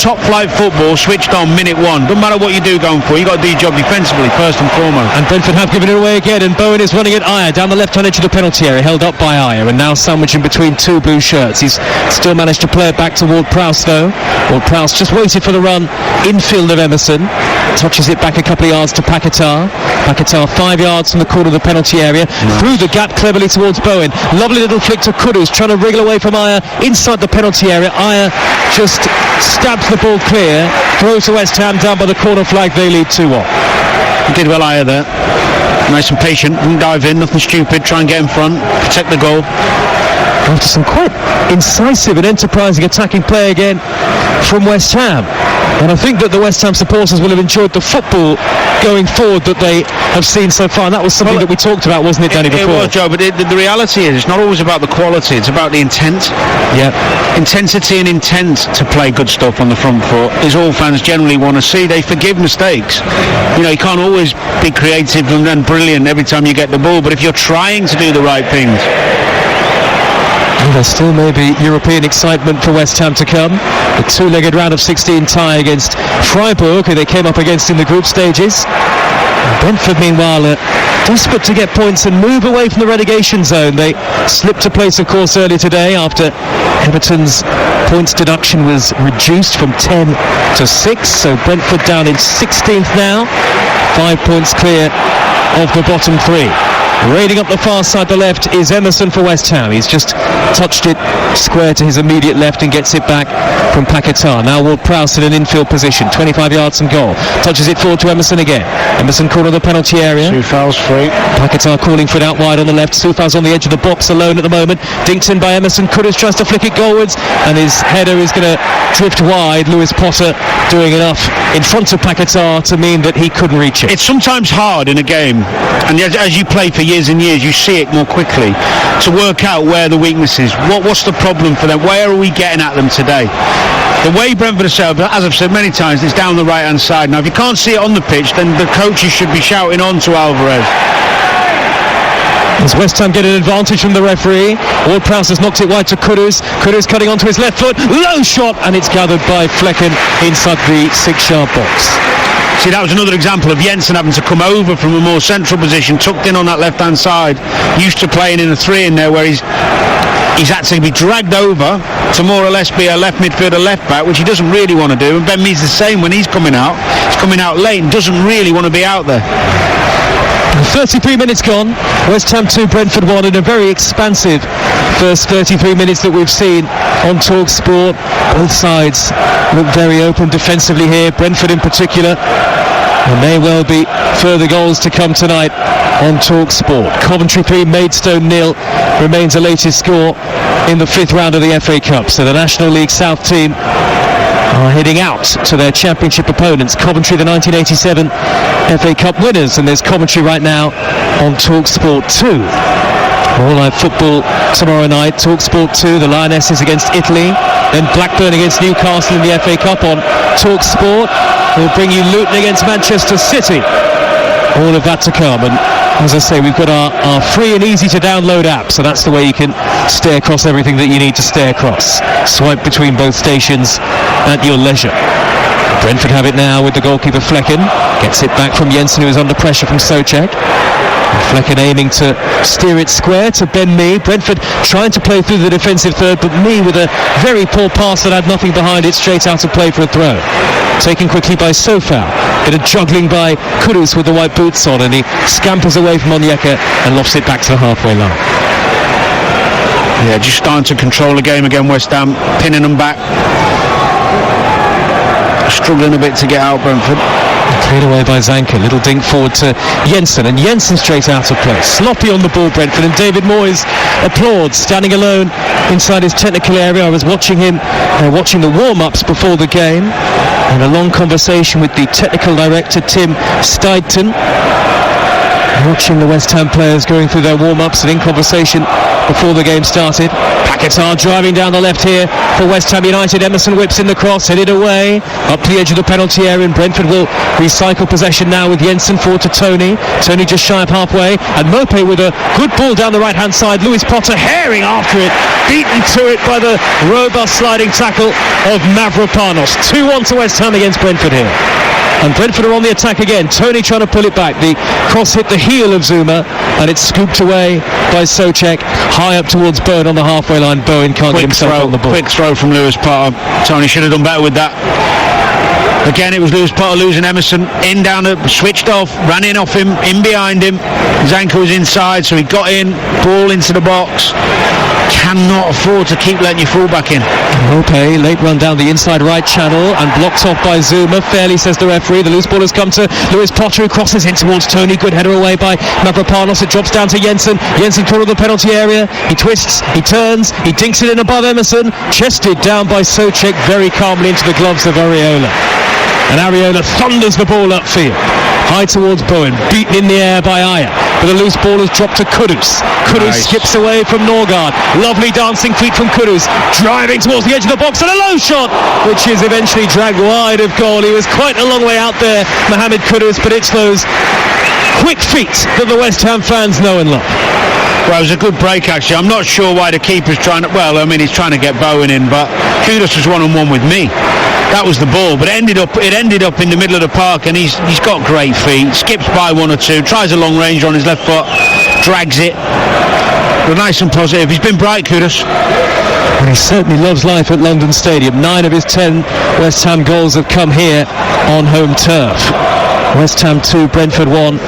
Top flight football, switched on minute 1. Doesn't matter what you do going forward, you got to do your job defensively first and foremost. And Brentford have given it away again, and Bowen is running at Ayer down the left-hand edge of the penalty area, held up by Ayer, and now sandwiched in between 2 blue shirts. He's still managed to play it back toward Prowse though. Well, Prowse just waited for the run infield of Emerson, touches it back a couple of yards to Paquetá. Paquetá 5 yards from the corner of the penalty area, through the gap cleverly towards Bowen. Lovely little flick to Kudus, trying to wriggle away from Ayer inside the penalty area. Ayer just stabs the ball clear, throws to West Ham down by the corner flag. They lead 2-1. He did well, Ayer there. Nice and patient, didn't dive in, nothing stupid, try and get in front, protect the goal. after some quite incisive and enterprising attacking play again from West Ham. And I think that the West Ham supporters will have enjoyed the football going forward that they have seen so far. And that was something that we talked about, wasn't it, Danny, before? It was, Joe, but the reality is it's not always about the quality, it's about the intent. Yeah. Intensity and intent to play good stuff on the front foot is all fans generally want to see. They forgive mistakes. You know, you can't always be creative and brilliant every time you get the ball, but if you're trying to do the right things... Well, there still may be European excitement for West Ham to come. The two-legged round of 16 tie against Freiburg, who they came up against in the group stages. And Brentford, meanwhile, desperate to get points and move away from the relegation zone. They slipped a place, of course, earlier today after Everton's points deduction was reduced from 10 to 6. So Brentford down in 16th now, 5 points clear of the bottom three. Raiding up the far side, the left, is Emerson for West Ham. He's just touched it square to his immediate left and gets it back from Paquetá. Now Ward-Prowse in an infield position, 25 yards from goal. Touches it forward to Emerson again. Emerson caught on the penalty area. Soufal's free. Paquetá calling for it out wide on the left. Soufal's on the edge of the box alone at the moment. Dinked in by Emerson. Kudus tries to flick it goalwards, and his header is going to drift wide. Lewis Potter doing enough in front of Paquetá to mean that he couldn't reach it. It's sometimes hard in a game, and as you play for years and years, you see it more quickly to work out where the weakness is. What's the problem for them? Where are we getting at them today? The way Brentford are set up, as I've said many times, it's down the right hand side. Now if you can't see it on the pitch, then the coaches should be shouting on to Alvarez. As West Ham get an advantage from the referee, Ward-Prowse has knocked it wide to Kudus. Kudus cutting onto his left foot, low shot, and it's gathered by Flecken inside the 6-yard box. See, that was another example of Jensen having to come over from a more central position, tucked in on that left-hand side, used to playing in a 3 in there where he's had to be dragged over to more or less be a left midfielder, left back, which he doesn't really want to do. And Ben Mead's the same when he's coming out. He's coming out late and doesn't really want to be out there. 33 minutes gone, West Ham 2, Brentford 1, in a very expansive first 33 minutes that we've seen on TalkSport. Both sides look very open defensively here, Brentford in particular. There may well be further goals to come tonight on TalkSport. Coventry 3, Maidstone 0 remains the latest score in the 5th round of the FA Cup. So the National League South team are heading out to their championship opponents. Coventry, the 1987 FA Cup winners, and there's commentary right now on TalkSport 2. All live football tomorrow night. TalkSport 2, the Lionesses against Italy, then Blackburn against Newcastle in the FA Cup on TalkSport. We'll bring you Luton against Manchester City. All of that to come, and as I say, we've got our free and easy to download app, so that's the way you can stay across everything that you need to stay across. Swipe between both stations at your leisure. Brentford have it now with the goalkeeper Flecken. Gets it back from Jensen, who is under pressure from Souček. Flecken aiming to steer it square to Ben Mee. Brentford trying to play through the defensive third, but Mee with a very poor pass that had nothing behind it, straight out of play for a throw. Taken quickly by Soufal. Bit of juggling by Kudus with the white boots on, and he scampers away from Onyeka and lofts it back to the halfway line. Yeah, just starting to control the game again, West Ham, pinning them back. Struggling a bit to get out, Brentford. Cleared away by Zanka. Little dink forward to Jensen, and Jensen straight out of play. Sloppy on the ball, Brentford, and David Moyes applauds, standing alone inside his technical area. I was watching him, watching the warm-ups before the game, and a long conversation with the technical director, Tim Steidton. Watching the West Ham players going through their warm-ups and in conversation before the game started. Paquetá driving down the left here for West Ham United. Emerson whips in the cross, headed away up the edge of the penalty area, and Brentford will recycle possession now with Jensen forward to Tony. Tony just shy of halfway, and Mope with a good ball down the right-hand side. Lewis Potter herring after it, beaten to it by the robust sliding tackle of Mavropanos. 2-1 to West Ham against Brentford here. And Brentford are on the attack again. Tony trying to pull it back. The cross hit the heel of Zuma, and it's scooped away by Souček high up towards Bowen on the halfway line. Bowen can't get himself on the ball. Quick throw from Lewis Potter. Tony should have done better with that. Again, it was Lewis Potter losing Emerson. In, down, switched off, ran in off him, in behind him. Zanka was inside, so he got in, ball into the box. cannot afford to keep letting your fullback in. Okay, late run down the inside right channel and blocked off by Zuma. Fairly, says the referee. The loose ball has come to Lewis Potter, who crosses in towards Tony. Good header away by Mavropanos. It drops down to Jensen. Jensen corner of the penalty area. He twists, he turns, he dinks it in above Emerson. Chested down by Souček very calmly into the gloves of Areola. And Areola thunders the ball upfield. High towards Bowen, beaten in the air by Aya. But the loose ball is dropped to Kudus. Kudus skips away from Norgard. Lovely dancing feet from Kudus. Driving towards the edge of the box and a low shot, which is eventually dragged wide of goal. He was quite a long way out there, Mohamed Kudus, but it's those quick feet that the West Ham fans know and love. Well, it was a good break, actually. I'm not sure why the keeper's trying to... Well, I mean, he's trying to get Bowen in, but Kudus was one-on-one with me. That was the ball, but it ended up in the middle of the park, and he's got great feet. Skips by one or two, tries a long range on his left foot, drags it. But nice and positive. He's been bright, Kudus. And he certainly loves life at London Stadium. 9 of his 10 West Ham goals have come here on home turf. West Ham 2, Brentford 1.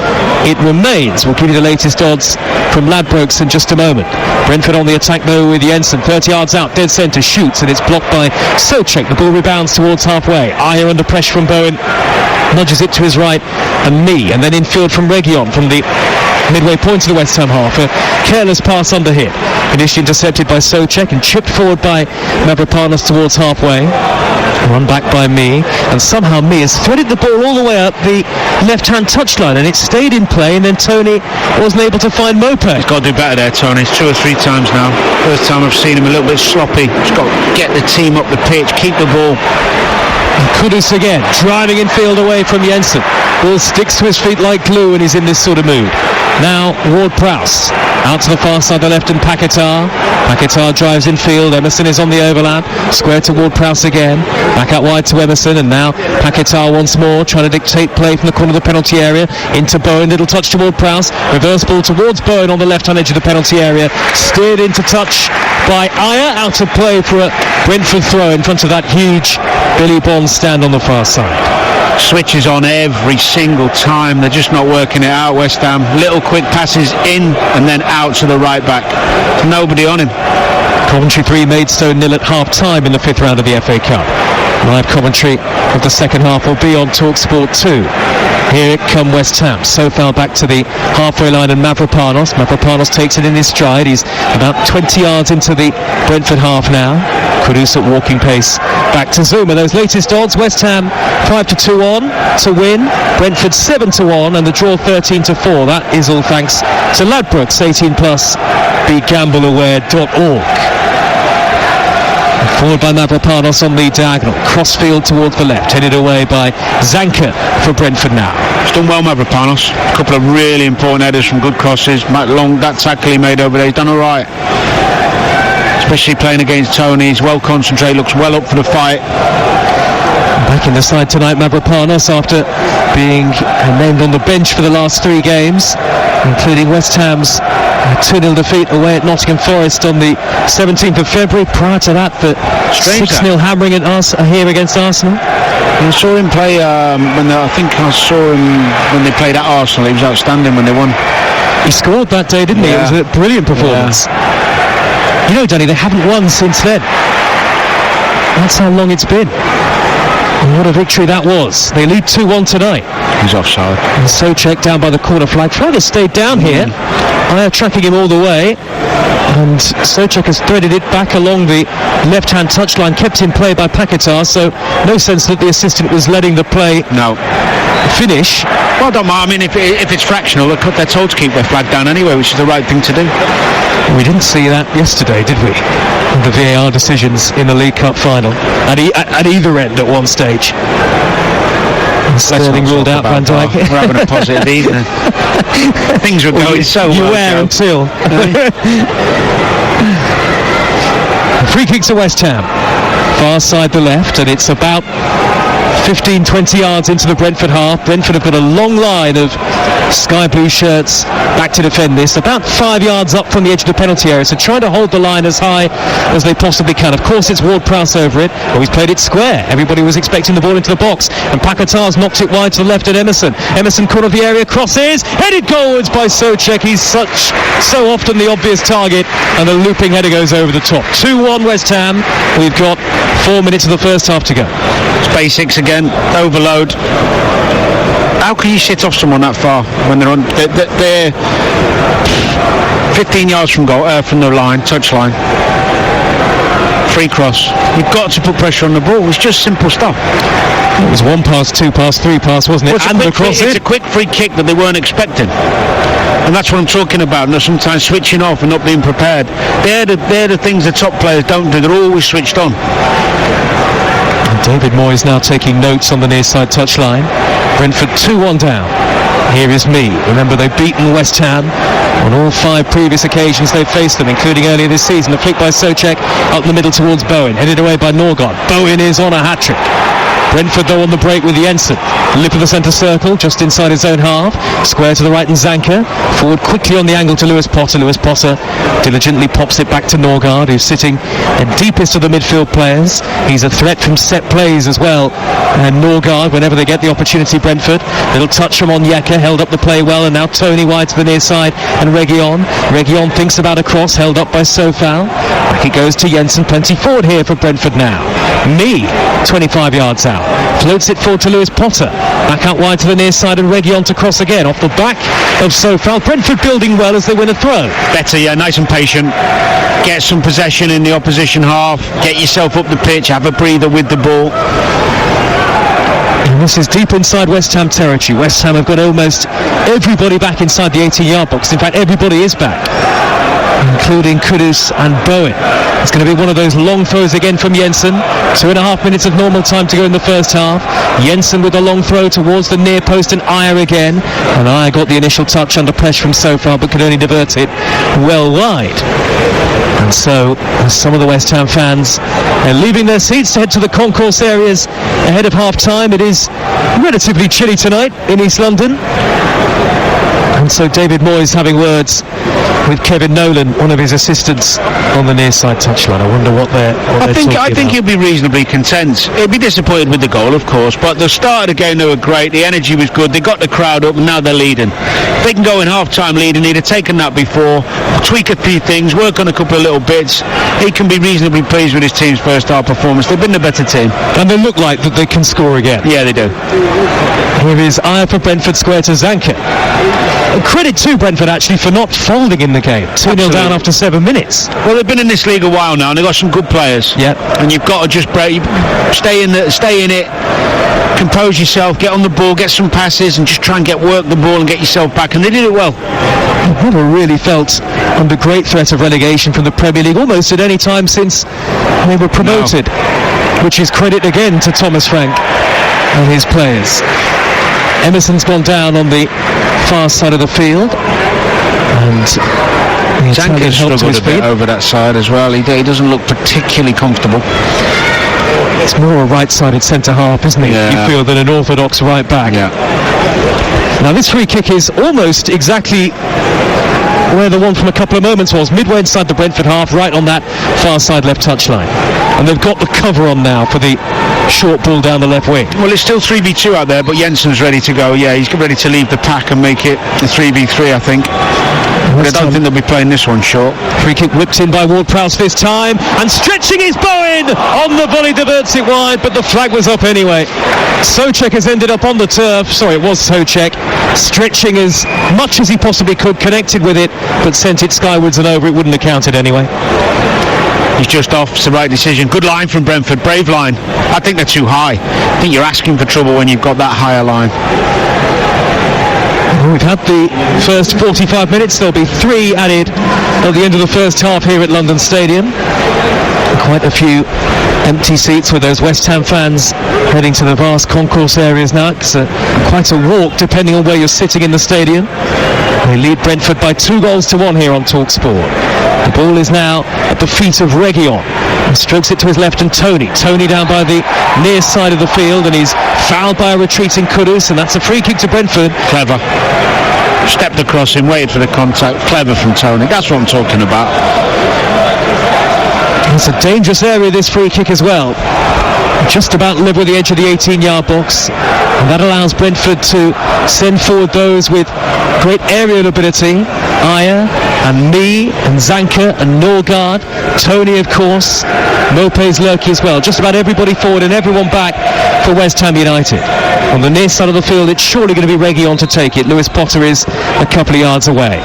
It remains. We'll give you the latest odds from Ladbrokes in just a moment. Brentford on the attack though with Jensen. 30 yards out, dead centre, shoots, and it's blocked by Souček. The ball rebounds towards halfway. Aya under pressure from Bowen. Nudges it to his right, and and then infield from Region from the midway point of the West Ham half. A careless pass under hit. Initially intercepted by Souček and chipped forward by Mavropanos towards halfway. Run back by and somehow has threaded the ball all the way up the left-hand touchline, and it stayed in play, and then Tony wasn't able to find Mope. He's got to do better there, Tony. It's 2 or 3 times now. First time I've seen him a little bit sloppy. He's got to get the team up the pitch, keep the ball. And Kudus again, driving in field away from Jensen. Ball sticks to his feet like glue, and he's in this sort of mood. Now Ward-Prowse out to the far side, the left, and Paquetá drives in field. Emerson is on the overlap, square to Ward-Prowse again, back out wide to Emerson, and now Paquetá once more trying to dictate play from the corner of the penalty area into Bowen. Little touch to Ward-Prowse, reverse ball towards Bowen on the left hand edge of the penalty area, steered into touch by Aya, out of play for a Brentford throw in front of that huge Billy Bond stand on the far side. Switches on every single time. They're just not working it out, West Ham. Little quick passes in and then out to the right back. Nobody on him. Coventry 3, Maidstone 0 at half time in the 5th round of the FA Cup. Live commentary of the second half will be on TalkSport 2. Here come West Ham. So far back to the halfway line, and Mavropanos takes it in his stride. He's about 20 yards into the Brentford half now. Kudus at walking pace back to Zuma. Those latest odds: West Ham 5-2 on to win, Brentford 7-1, and the draw 13-4. That is all thanks to Ladbrokes. 18+, begambleaware.org. Forward by Mavropanos on the diagonal, crossfield towards the left, headed away by Zanka for Brentford now. He's done well, Mavropanos. A couple of really important headers from good crosses. That tackle he made over there, he's done all right. Especially playing against Tony. He's well concentrated, looks well up for the fight. Back in the side tonight, Mavropanos, after being named on the bench for the last 3 games, including West Ham's 2-0 defeat away at Nottingham Forest on the 17th of February. Prior to that, the 6-0 hammering at us here against Arsenal. I saw him play when they played at Arsenal. He was outstanding when they won. He scored that day, didn't he? It was a brilliant performance. You know, Danny, they haven't won since then. That's how long it's been. And what a victory that was. They lead 2-1 tonight. He's offside. And Souček down by the corner flag. Flag has stayed down here. Aya tracking him all the way. And Souček has threaded it back along the left-hand touchline, kept in play by Paquetá, so no sense that the assistant was letting the play finish. Well, don't mind. I mean, if it's fractional, they're told to keep their flag down anyway, which is the right thing to do. We didn't see that yesterday, did we? The VAR decisions in the League Cup final at either end at one stage. Sterling ruled out Van Dijk. We're having a positive evening. Things were going so well. You were until. Free kick to West Ham. Far side the left, and it's about 15-20 yards into the Brentford half. Brentford have got a long line of sky blue shirts back to defend this, about 5 yards up from the edge of the penalty area, so trying to hold the line as high as they possibly can. Of course, it's Ward-Prowse over it, but he's played it square. Everybody was expecting the ball into the box, and Paquetá's knocked it wide to the left at Emerson. Emerson corner of the area, crosses, headed goalwards by Souček. He's so often the obvious target, and the looping header goes over the top. 2-1 West Ham. We've got 4 minutes of the first half to go. It's basics again, overload. How can you sit off someone that far when they're 15 yards from goal, from the line, touch line? Free cross. You've got to put pressure on the ball. It's just simple stuff. It was 1 pass, 2 pass, 3 pass, wasn't it? Well, it's a quick free kick that they weren't expecting. And that's what I'm talking about. And sometimes switching off and not being prepared. They're the things the top players don't do. They're always switched on. And David Moyes now taking notes on the near side touchline. Brentford 2-1 down. Here is me. Remember, they've beaten West Ham on all 5 previous occasions they've faced them, including earlier this season. A flick by Souček up the middle towards Bowen, headed away by Norgard. Bowen is on a hat-trick. Brentford though on the break with Jensen. Lip of the centre circle, just inside his own half. Square to the right and Zanka. Forward quickly on the angle to Lewis Potter. Lewis Potter diligently pops it back to Norgard, who's sitting at deepest of the midfield players. He's a threat from set plays as well. And Norgard, whenever they get the opportunity, Brentford. Little touch from Onyeka, held up the play well, and now Tony wide to the near side and Reguilon. Reguilon thinks about a cross, held up by Sofal. Back it goes to Jensen, plenty forward here for Brentford now. Me, 25 yards out. Floats it forward to Lewis Potter. Back out wide to the near side and Reguilon to cross again. Off the back of Sofal. Brentford building well as they win a throw. Better, yeah, nice and patient. Get some possession in the opposition half. Get yourself up the pitch. Have a breather with the ball. And this is deep inside West Ham territory. West Ham have got almost everybody back inside the 18-yard box. In fact, everybody is back, including Kudus and Bowen. It's going to be one of those long throws again from Jensen. 2.5 minutes of normal time to go in the first half. Jensen with a long throw towards the near post and Ayer again. And Ayer got the initial touch under pressure from Sofal, but could only divert it well wide. And so some of the West Ham fans are leaving their seats to head to the concourse areas ahead of half-time. It is relatively chilly tonight in East London. And so David Moyes having words with Kevin Nolan, one of his assistants, on the near side touchline. I wonder what they're talking about. I think he'll be reasonably content. He'll be disappointed with the goal, of course, but the start of the game, they were great. The energy was good. They got the crowd up, and now they're leading. If they can go in half-time leading, he'd have taken that before, tweak a few things, work on a couple of little bits. He can be reasonably pleased with his team's first half performance. They've been the better team. And they look like that they can score again. Yeah, they do. Here is Ayer for Brentford, square to Zanka. Credit to Brentford actually for not folding in the game. 2-0 down after 7 minutes. Well, they've been in this league a while now, and they've got some good players. Yep. And you've got to just stay in it, compose yourself, get on the ball, get some passes, and just try and work the ball and get yourself back. And they did it well. They've never really felt under great threat of relegation from the Premier League almost at any time since they were promoted, which is credit again to Thomas Frank and his players. Emerson's gone down on the far side of the field, and Zanka's struggled a bit over that side as well. He doesn't look particularly comfortable. It's more a right-sided centre-half, isn't it? Yeah. You feel than an orthodox right-back. Yeah. Now this free kick is almost exactly where the one from a couple of moments was, midway inside the Brentford half, right on that far side left touchline. And they've got the cover on now for the short ball down the left wing. Well, it's still 3v2 out there, but Jensen's ready to go. Yeah, he's ready to leave the pack and make it the 3v3, I think. But I don't think they'll be playing this one short. Free kick whipped in by Ward-Prowse this time, and stretching is Bowen on the volley, diverts it wide, but the flag was up anyway. Souček has ended up on the turf. Sorry, it was Souček, stretching as much as he possibly could, connected with it, but sent it skywards and over. It wouldn't have counted anyway. He's just off. It's the right decision. Good line from Brentford. Brave line. I think they're too high. I think you're asking for trouble when you've got that higher line. We've had the first 45 minutes. There'll be 3 added at the end of the first half here at London Stadium. Quite a few empty seats with those West Ham fans heading to the vast concourse areas now. It's quite a walk depending on where you're sitting in the stadium. They lead Brentford by 2-1 here on TalkSport. The ball is now at the feet of Reguilon. He strokes it to his left, and Tony down by the near side of the field, and he's fouled by a retreating Kudus, and that's a free kick to Brentford. Clever. Stepped across him, waited for the contact. Clever from Tony. That's what I'm talking about. It's a dangerous area, this free kick as well. Just about level with the edge of the 18-yard box, and that allows Brentford to send forward those with great aerial ability. Aya and Me and Zanka and Norgard, Tony of course, Mope's lurky as well. Just about everybody forward and everyone back for West Ham United. On the near side of the field, it's surely going to be Reguilon to take it. Lewis Potter is a couple of yards away.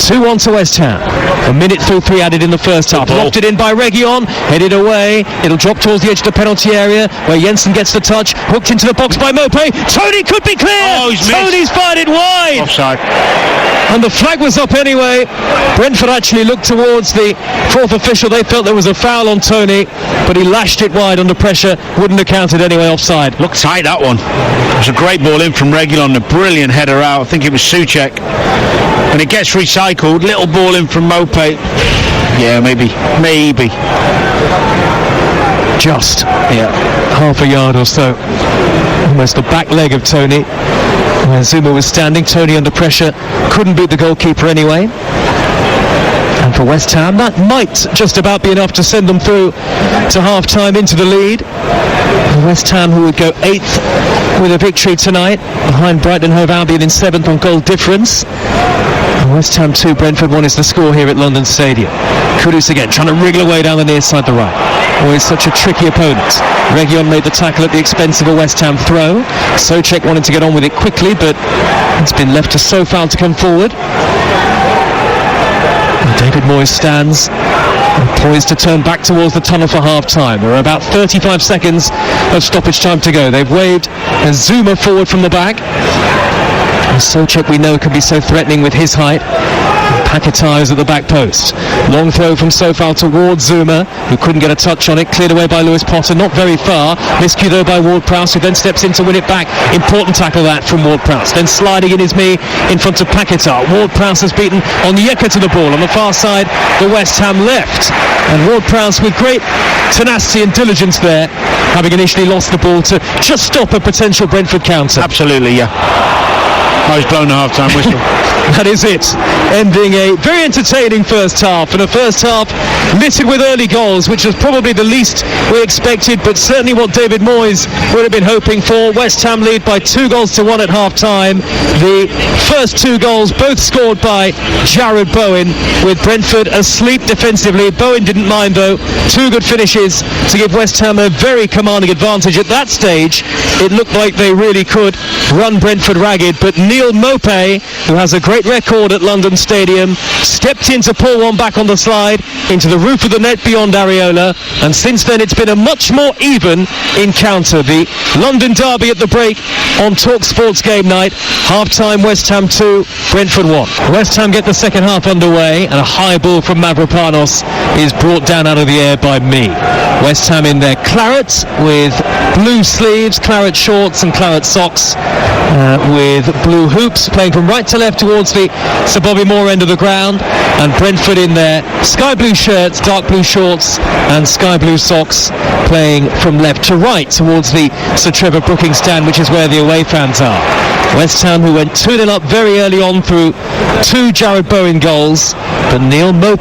2-1 to West Ham. A minute through 3 added in the first half. Locked it in by Reguilon, headed away. It'll drop towards the edge of the penalty area where Jensen gets the touch. Hooked into the box by Mope. Tony could be clear. Oh, Tony's fired it wide. Offside. And the flag was up anyway. Brentford actually looked towards the fourth official. They felt there was a foul on Tony, but he lashed it wide under pressure. Wouldn't have counted anyway, offside. Looked tight, that one. It was a great ball in from Reguilon, a brilliant header out. I think it was Souček. And it gets recycled. Little ball in from Mope. Yeah, maybe. Just half a yard or so. Almost the back leg of Tony. Where Zuma was standing, Tony under pressure, couldn't beat the goalkeeper anyway. And for West Ham, that might just about be enough to send them through to half-time into the lead. And West Ham, who would go 8th with a victory tonight, behind Brighton and Hove Albion in 7th on goal difference. And West Ham 2, Brentford 1 is the score here at London Stadium. Kudus again, trying to wriggle away down the near side the right. Always such a tricky opponent. Reguilon made the tackle at the expense of a West Ham throw. Souček wanted to get on with it quickly, but it's been left to Sofal to come forward. And David Moyes stands poised to turn back towards the tunnel for half-time. There are about 35 seconds of stoppage time to go. They've waved Zuma forward from the back. And Souček, we know, can be so threatening with his height. Paquetá is at the back post. Long throw from Sofal towards Zuma, who couldn't get a touch on it. Cleared away by Lewis Potter, not very far. Miscue though by Ward-Prowse, who then steps in to win it back. Important tackle that from Ward-Prowse. Then sliding in is Me in front of Paquetá. Ward-Prowse has beaten Onyeka to the ball. On the far side, the West Ham left. And Ward-Prowse with great tenacity and diligence there, having initially lost the ball to just stop a potential Brentford counter. Absolutely, yeah. I was blown the half-time whistle. That is it. Ending a very entertaining first half, and a first half littered with early goals, which was probably the least we expected, but certainly what David Moyes would have been hoping for. West Ham lead by 2-1 at half-time. The first 2 goals both scored by Jared Bowen, with Brentford asleep defensively. Bowen didn't mind though. 2 good finishes to give West Ham a very commanding advantage. At that stage, it looked like they really could run Brentford ragged, but Neil Mope, who has a great record at London Stadium, stepped in to pull one back on the slide into the roof of the net beyond Areola, and since then it's been a much more even encounter. The London derby at the break on Talk Sports game night. Half-time, West Ham 2, Brentford 1. West Ham get the second half underway, and a high ball from Mavropanos is brought down out of the air by Me. West Ham in their claret with blue sleeves, claret shorts and claret socks, with blue hoops, playing from right to left towards the Sir Bobby Moore end of the ground, and Brentford in their sky blue shirts, dark blue shorts and sky blue socks, playing from left to right towards the Sir Trevor Brooking stand, which is where the away fans are. West Ham, who went 2-0 up very early on through 2 Jared Bowen goals, but Neil Mope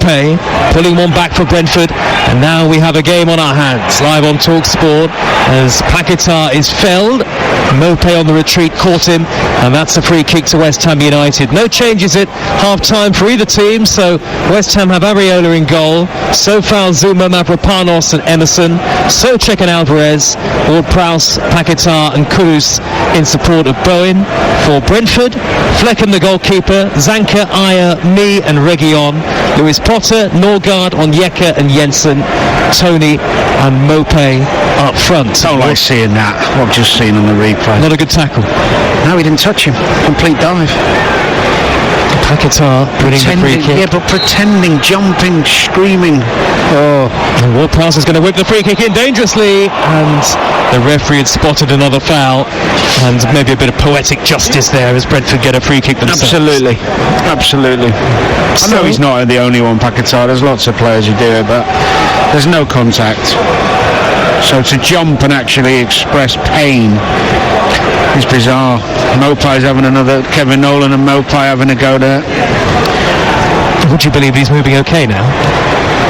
pulling one back for Brentford, and now we have a game on our hands, live on Talk Sport, as Paquetá is felled. Mope on the retreat caught him, and that's a free kick to West Ham United. No changes at half-time for either team, so West Ham have Areola in goal, Sofal, Zuma, Mavropanos and Emerson, Souček and Alvarez, Ward-Prowse, Paquetá and Kudus in support of Bowen. For Brentford, Flecken the goalkeeper, Zanka, Aya, Me and Reguilon, Lewis Potter, Norgard, Onyeka and Jensen, Tony and Mope up front. Don't like seeing that, what I've just seen on the replay. Not a good tackle. No, he didn't touch him. Complete dive. Paquetá winning the free kick. Yeah, but pretending, jumping, screaming. And Ward-Prowse is going to whip the free kick in dangerously, and the referee had spotted another foul, and maybe a bit of poetic justice there as Brentford get a free kick themselves. Absolutely. I know he's not the only one, Paquetá. There's lots of players who do it, but there's no contact. So to jump and actually express pain is bizarre. Maupai's having another. Kevin Nolan and Maupai having a go there. Would you believe he's moving okay now?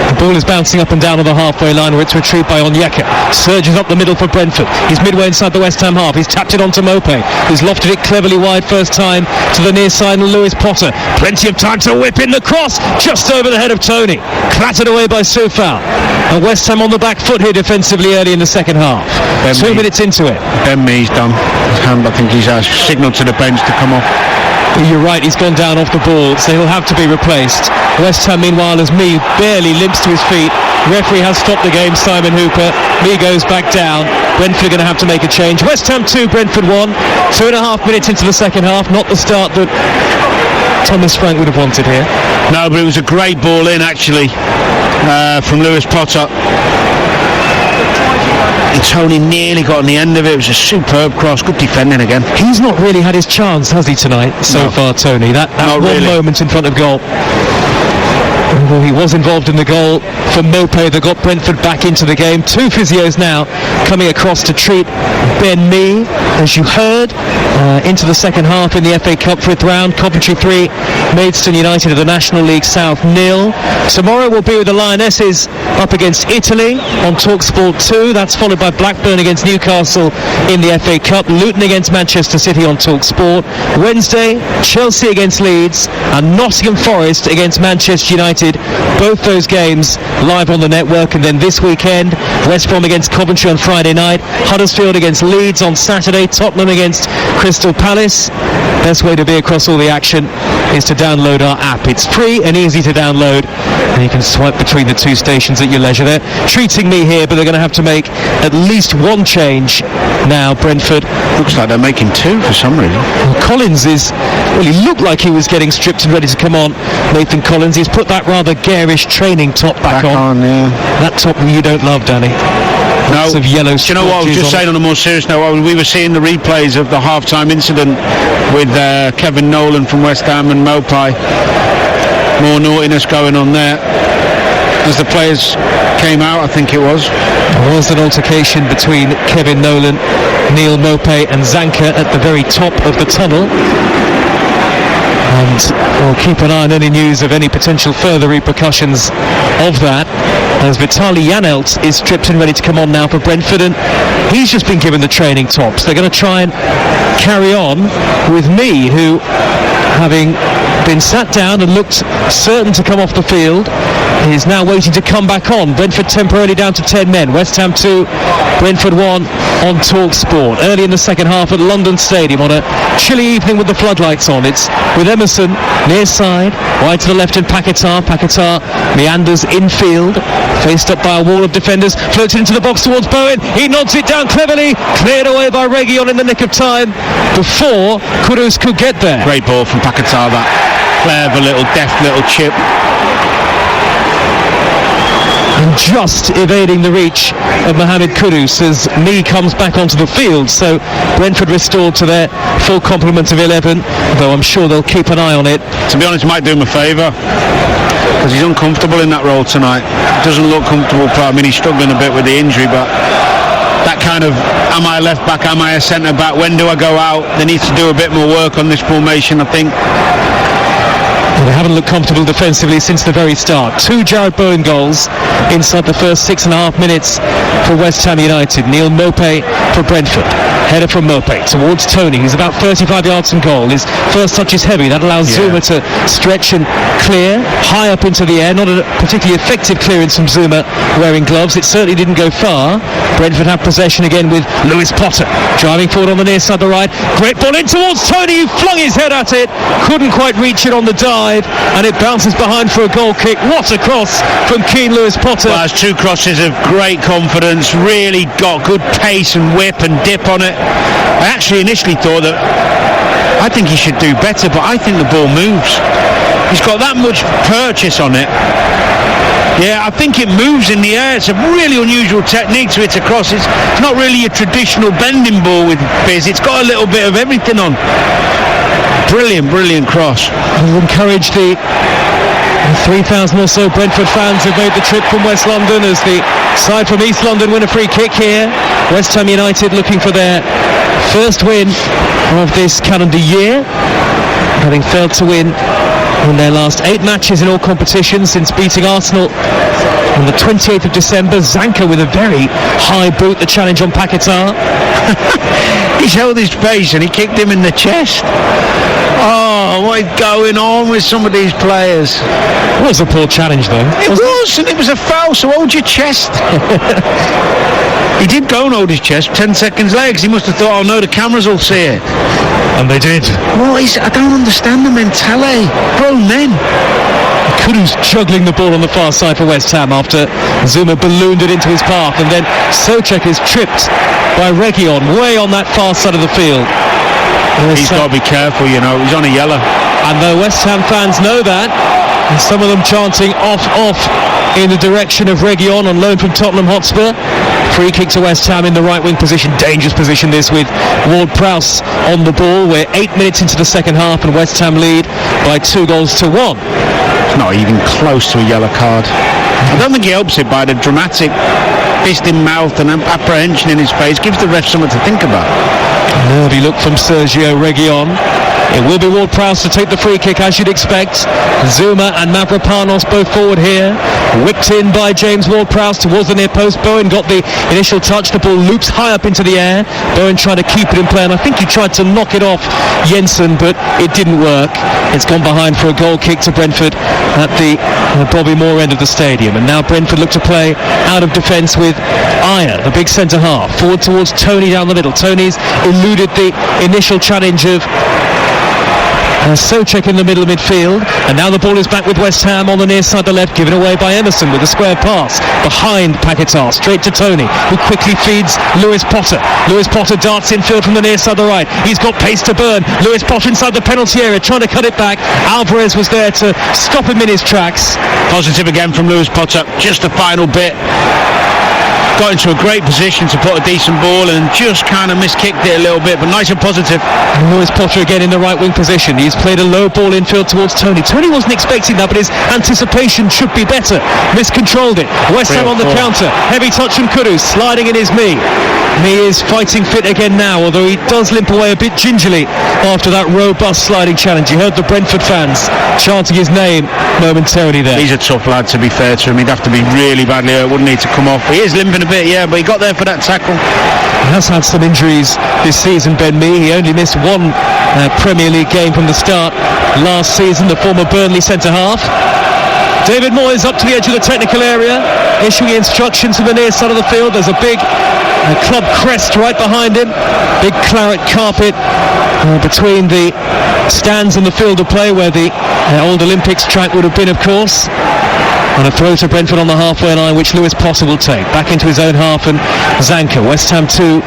The ball is bouncing up and down on the halfway line where it's retrieved by Onyeka. Surges up the middle for Brentford. He's midway inside the West Ham half. He's tapped it onto Maupai, who's lofted it cleverly wide first time to the near side, and Lewis Potter. Plenty of time to whip in the cross just over the head of Tony. Clattered away by Soufal. And West Ham on the back foot here defensively early in the second half. 2 minutes into it. Ben Mee's done. His hand, I think he's signalled to the bench to come off. You're right, he's gone down off the ball, so he'll have to be replaced. West Ham, meanwhile, as Mee barely limps to his feet. Referee has stopped the game, Simon Hooper. Mee goes back down. Brentford going to have to make a change. West Ham 2, Brentford 1. 2.5 minutes into the second half. Not the start that Thomas Frank would have wanted here. No, but it was a great ball in, actually, from Lewis Potter. And Tony nearly got on the end of it. It was a superb cross. Good defending again. He's not really had his chance, has he, tonight, so far, Tony? That one really. Moment in front of goal. Well, he was involved in the goal for Maupai that got Brentford back into the game. 2 physios now coming across to treat Ben Mee, as you heard, into the second half in the FA Cup 5th round. Coventry 3, Maidstone United of the National League South 0. Tomorrow we'll be with the Lionesses up against Italy on TalkSport 2. That's followed by Blackburn against Newcastle in the FA Cup. Luton against Manchester City on TalkSport. Wednesday, Chelsea against Leeds and Nottingham Forest against Manchester United. Both those games live on the network. And then this weekend, West Brom against Coventry on Friday night, Huddersfield against Leeds on Saturday, Tottenham against Crystal Palace. Best way to be across all the action is to download our app. It's free and easy to download, and you can swipe between the 2 stations at your leisure. They're treating me here, but they're going to have to make at least 1 change now, Brentford. Looks like they're making 2 for some reason. Well, Collins is, well, he looked like he was getting stripped and ready to come on. Nathan Collins, he's put that rather garish training top back on. Yeah. That top you don't love, Danny. Lots of yellow. Do you know what I was just saying on a more serious note? We were seeing the replays of the half-time incident with Kevin Nolan from West Ham and Maupai. More naughtiness going on there as the players came out, I think it was. There was an altercation between Kevin Nolan, Neil Maupai and Zanka at the very top of the tunnel. And we'll keep an eye on any news of any potential further repercussions of that, as Vitaly Janelt is stripped and ready to come on now for Brentford, and he's just been given the training tops. They're going to try and carry on with Mee, who, having been sat down and looked certain to come off the field, is now waiting to come back on. Brentford temporarily down to 10 men. West Ham 2, Brentford 1 on TalkSport. Early in the second half at London Stadium on a chilly evening with the floodlights on. It's with Emerson near side, wide to the left, and Paquetá. Paquetá meanders infield, faced up by a wall of defenders, floats it into the box towards Bowen. He nods it down cleverly, cleared away by Reguilon in the nick of time before Kudus could get there. Great ball from Paquetá, that clever little deft little chip. And just evading the reach of Mohamed Kudus as Mee comes back onto the field. So Brentford restored to their full complement of 11, though I'm sure they'll keep an eye on it. To be honest, it might do him a favour, because he's uncomfortable in that role tonight. Doesn't look comfortable. I mean, he's struggling a bit with the injury, but that kind of, am I a left back, am I a centre back, when do I go out? They need to do a bit more work on this formation, I think. They haven't looked comfortable defensively since the very start. 2 Jarrod Bowen goals inside the first 6.5 minutes for West Ham United. Neil Maupai for Brentford. Header from Maupai towards Tony. He's about 35 yards from goal. His first touch is heavy. That allows Zuma to stretch and clear high up into the air. Not a particularly effective clearance from Zuma wearing gloves. It certainly didn't go far. Brentford have possession again with Lewis Potter driving forward on the near side of the right. Great ball in towards Tony, who flung his head at it. Couldn't quite reach it on the dive, and it bounces behind for a goal kick. What a cross from keen Lewis Potter. Well, that's 2 crosses of great confidence. Really got good pace and whip and dip on it. I actually initially thought that I think he should do better, but I think the ball moves. He's got that much purchase on it. Yeah, I think it moves in the air. It's a really unusual technique to hit across. It's not really a traditional bending ball with Biz. It's got a little bit of everything on. Brilliant cross. I'll encourage the 3,000 or so Brentford fans who've made the trip from West London as the side from East London win a free kick here. West Ham United looking for their first win of this calendar year, having failed to win in their last 8 matches in all competitions since beating Arsenal on the 28th of December. Zanka with a very high boot, the challenge on Paquetá. He's held his pace and he kicked him in the chest. Oh, what is going on with some of these players? It was a poor challenge though. It was, and it was a foul, so hold your chest. He did go and hold his chest 10 seconds later because he must have thought, oh no, the cameras will see it. And they did. Well, I don't understand the mentality. Grown men. Kudus juggling the ball on the far side for West Ham after Zuma ballooned it into his path, and then Souček is tripped by Reguilón way on that far side of the field. He's got to be careful, you know, he's on a yellow. And the West Ham fans know that, and some of them chanting off in the direction of Reguilón on loan from Tottenham Hotspur. Free kick to West Ham in the right wing position, dangerous position this, with Ward-Prowse on the ball. We're 8 minutes into the second half and West Ham lead by 2-1. It's not even close to a yellow card. I don't think he helps it by the dramatic fist in mouth and apprehension in his face. Gives the ref something to think about. Nervy look from Sergio Reguilón. It will be Ward-Prowse to take the free kick, as you'd expect. Zuma and Mavropanos both forward here. Whipped in by James Ward-Prowse towards the near post. Bowen got the initial touch. The ball loops high up into the air. Bowen trying to keep it in play, and I think he tried to knock it off Jensen, but it didn't work. It's gone behind for a goal kick to Brentford at the Bobby Moore end of the stadium. And now Brentford look to play out of defence with Ayer, the big centre half. Forward towards Tony down the middle. Tony's eluded the initial challenge of Souček in the middle of midfield, and now the ball is back with West Ham on the near side, the left, given away by Emerson with a square pass behind Paquetá, straight to Tony, who quickly feeds Lewis Potter. Lewis Potter darts infield from the near side, the right. He's got pace to burn. Lewis Potter inside the penalty area, trying to cut it back. Alvarez was there to stop him in his tracks. Positive again from Lewis Potter, just the final bit. Got into a great position to put a decent ball and just kind of miskicked it a little bit, but nice and positive. And Lewis Potter again in the right wing position. He's played a low ball infield towards Tony. Tony wasn't expecting that, but his anticipation should be better. Miscontrolled it. West Ham on the counter. Heavy touch from Kudus, sliding in his knee. He is fighting fit again now, although he does limp away a bit gingerly after that robust sliding challenge. You heard the Brentford fans chanting his name momentarily there. He's a tough lad, to be fair to him. He'd have to be really badly hurt, wouldn't he, to come off. He is limping a bit, yeah, but he got there for that tackle. He has had some injuries this season, Ben Mee. He only missed one Premier League game from the start last season, the former Burnley centre-half. David Moyes up to the edge of the technical area, issuing instructions from the near side of the field. There's a big club crest right behind him, big claret carpet between the stands and the field of play where the old Olympics track would have been, of course. And a throw to Brentford on the halfway line, which Lewis Potter will take back into his own half, and Zanka. West Ham 2,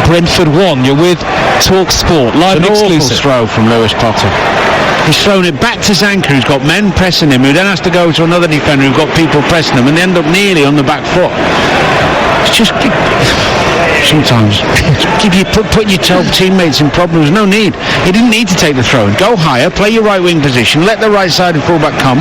Brentford 1. You're with Talk Sport, live and exclusive. Throw from Lewis Potter. He's thrown it back to Zanka, who's got men pressing him, who then has to go to another defender who've got people pressing him, and they end up nearly on the back foot. It's just sometimes put your teammates in problems. No need. He didn't need to take the throw. Go higher, play your right wing position, let the right side and fullback come.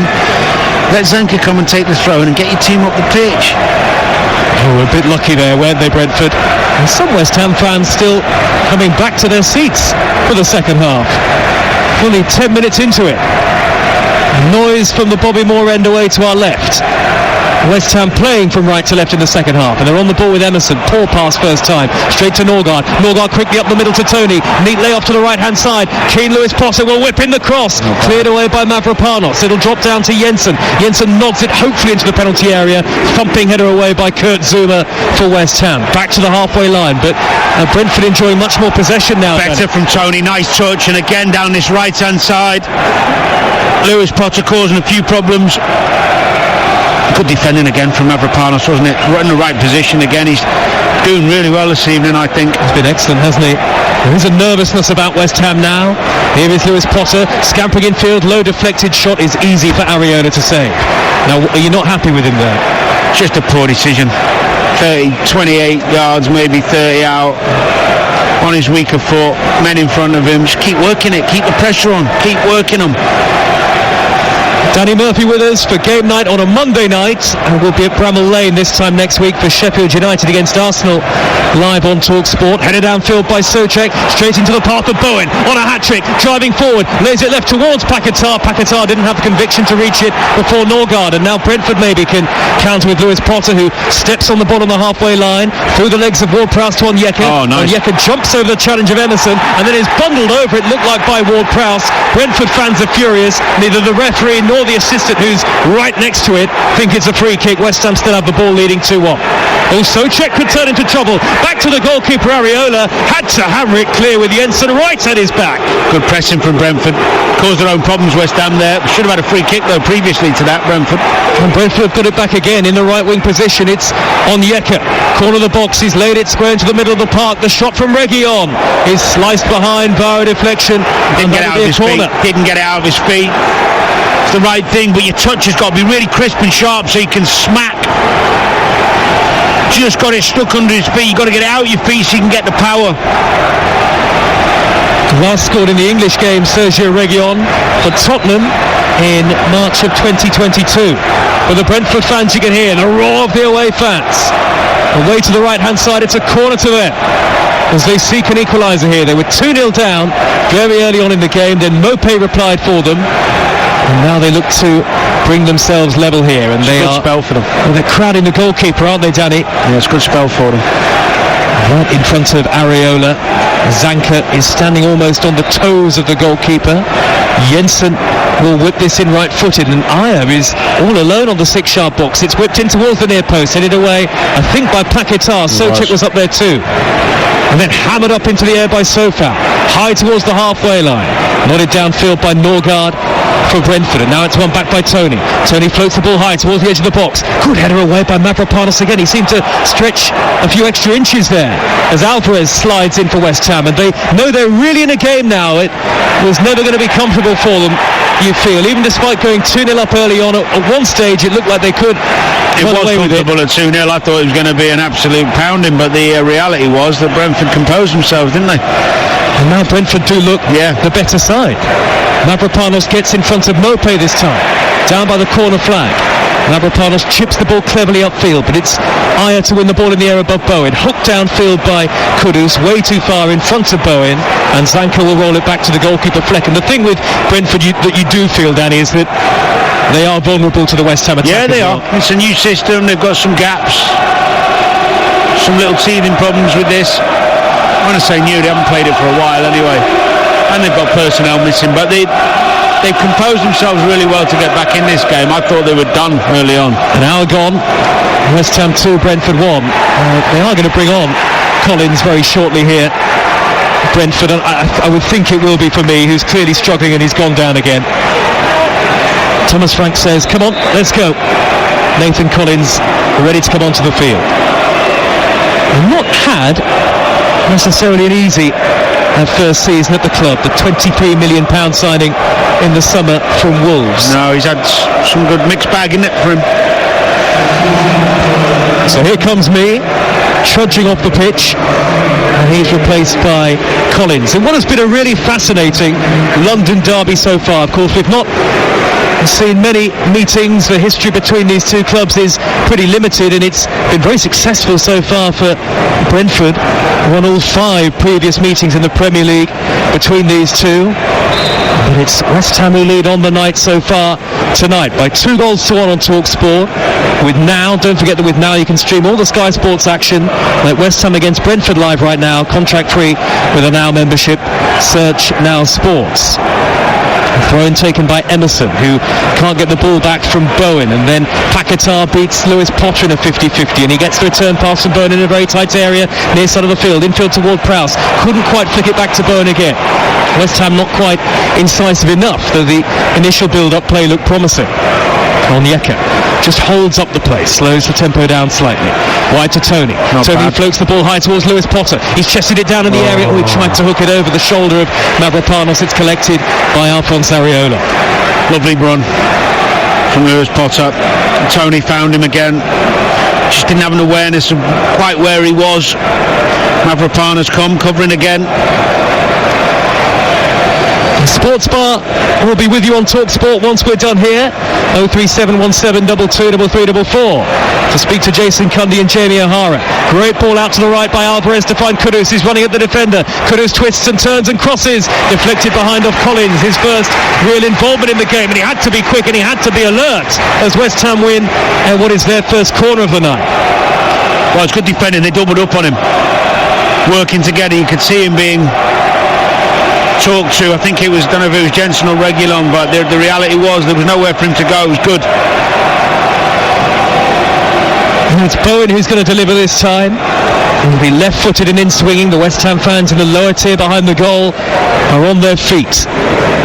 Let Zanka come and take the throw and get your team up the pitch. Oh, a bit lucky there, weren't they, Brentford? And some West Ham fans still coming back to their seats for the second half. Fully 10 minutes into it. Noise from the Bobby Moore end away to our left. West Ham playing from right to left in the second half, and they're on the ball with Emerson. Poor pass first time, straight to Norgard. Norgard quickly up the middle to Tony. Neat layoff to the right hand side. Keen Lewis Potter will whip in the cross. Cleared away by Mavropanos. It'll drop down to Jensen. Jensen nods it hopefully into the penalty area. Thumping header away by Kurt Zuma for West Ham. Back to the halfway line, but Brentford enjoying much more possession now. Better from Tony, nice touch, and again down this right hand side. Lewis Potter causing a few problems. Good defending again from Mavropanos, wasn't it? Right in the right position again. He's doing really well this evening, I think. He's been excellent, hasn't he? There is a nervousness about West Ham now. Here is Lewis Potter, scampering infield, low deflected shot is easy for Areola to save. Now, are you not happy with him there? Just a poor decision. 28 yards, maybe 30 out. On his weaker foot, men in front of him. Just keep working it, keep the pressure on, keep working them. Danny Murphy with us for game night on a Monday night, and we'll be at Bramall Lane this time next week for Sheffield United against Arsenal, live on TalkSport. Headed downfield by Souček, straight into the path of Bowen on a hat-trick, driving forward, lays it left towards Paquetá. Paquetá didn't have the conviction to reach it before Norgard, and now Brentford maybe can counter with Lewis Potter, who steps on the ball on the halfway line, through the legs of Ward-Prowse to Onyeka. Oh, nice. Onyeka jumps over the challenge of Emerson, and then is bundled over, it looked like, by Ward-Prowse. Brentford fans are furious. Neither the referee nor the assistant, who's right next to it, think it's a free kick. West Ham still have the ball leading 2-1. Oh, Souček could turn into trouble. Back to the goalkeeper Areola. Had to hammer it clear with Jensen right at his back. Good pressing from Brentford. Caused their own problems, West Ham there. Should have had a free kick though previously to that, Brentford. And Brentford have got it back again in the right wing position. It's Onyeka. Corner of the box. He's laid it square into the middle of the park. The shot from Reguilón is sliced behind, bar deflection. Didn't get out of his feet. Didn't get out of his feet. It's the right thing, but your touch has got to be really crisp and sharp so you can smack. Just got it stuck under his feet. You've got to get it out your feet so you can get the power. Last scored in the English game, Sergio Reguilón for Tottenham in March of 2022. For the Brentford fans, you can hear the roar of the away fans. Away to the right-hand side, it's a corner to them as they seek an equaliser here. They were 2-0 down very early on in the game, then Mopé replied for them, and now they look to bring themselves level here. And they are, good spell for them. Well, they're crowding the goalkeeper, aren't they, Danny? Yeah, it's a good spell for them. Right in front of Areola. Zanka is standing almost on the toes of the goalkeeper. Jensen will whip this in right-footed, and Ayer is all alone on the 6-yard box. It's whipped in towards the near post, headed away, I think, by Paquetá. Souček was up there too. And then hammered up into the air by Sofa. High towards the halfway line. Nodded downfield by Norgard for Brentford, and now it's won back by Tony. Tony floats the ball high towards the edge of the box. Good header away by Mavropanos again. He seemed to stretch a few extra inches there as Alvarez slides in for West Ham, and they know they're really in a game now. It was never going to be comfortable for them, you feel, even despite going 2-0 up early on. At one stage it looked like they could run away with it. It was comfortable at 2-0. I thought it was going to be an absolute pounding, but the reality was that Brentford composed themselves, didn't they? And now Brentford do look the better side. Mavropanos gets in front of Mopé this time, down by the corner flag. Mavropanos chips the ball cleverly upfield, but it's Ayer to win the ball in the air above Bowen. Hooked downfield by Kudus, way too far in front of Bowen, and Zanka will roll it back to the goalkeeper Fleck. And the thing with Brentford that you do feel, Danny, is that they are vulnerable to the West Ham attack. Yeah, they are. It's a new system. They've got some gaps, some little teething problems with this. When I say new, they haven't played it for a while anyway, and they've got personnel missing, but they've composed themselves really well to get back in this game. I thought they were done early on. An hour gone, West Ham 2, Brentford 1. They are going to bring on Collins very shortly here. Brentford, I would think it will be for me, who's clearly struggling, and he's gone down again. Thomas Frank says, come on, let's go. Nathan Collins ready to come onto the field. Not had necessarily an easy first season at the club. The £23 million signing in the summer from Wolves. No, he's had some good mixed bag in it for him. So here comes me, trudging off the pitch, and he's replaced by Collins in what has been a really fascinating London derby so far. Of course, we've not seen many meetings. The history between these two clubs is pretty limited, and it's been very successful so far for Brentford. Won all 5 previous meetings in the Premier League between these two, but it's West Ham who lead on the night so far tonight by 2-1 on TalkSport. With Now, don't forget that with Now you can stream all the Sky Sports action, like West Ham against Brentford live right now, contract free with a Now membership. Search Now Sports. Throw-in taken by Emerson, who can't get the ball back from Bowen, and then Paquetá beats Lewis Potter in a 50-50, and he gets the return pass from Bowen in a very tight area near side of the field, infield toward Prowse. Couldn't quite flick it back to Bowen again. West Ham not quite incisive enough, though the initial build-up play looked promising. Onyeka just holds up the play, slows the tempo down slightly. Wide to Tony. Tony floats the ball high towards Lewis Potter. He's chested it down in the area. He tried to hook it over the shoulder of Mavropanos. It's collected by Alphonse Areola. Lovely run from Lewis Potter. Tony found him again. Just didn't have an awareness of quite where he was. Mavropanos covering again. Sports Bar will be with you on Talk Sport once we're done here. 03717223344 to speak to Jason Cundy and Jamie O'Hara. Great ball out to the right by Alvarez to find Kudus. He's running at the defender. Kudus twists and turns and crosses. Deflected behind off Collins. His first real involvement in the game, and he had to be quick and he had to be alert as West Ham win and what is their first corner of the night. Well, it's good defending. They doubled up on him, working together. You could see him being talked to. I think it was, don't know if it was Jensen or Reguilon, but the reality was there was nowhere for him to go. It was good. And it's Bowen who's going to deliver this time. He'll be left-footed and in-swinging. The West Ham fans in the lower tier behind the goal are on their feet.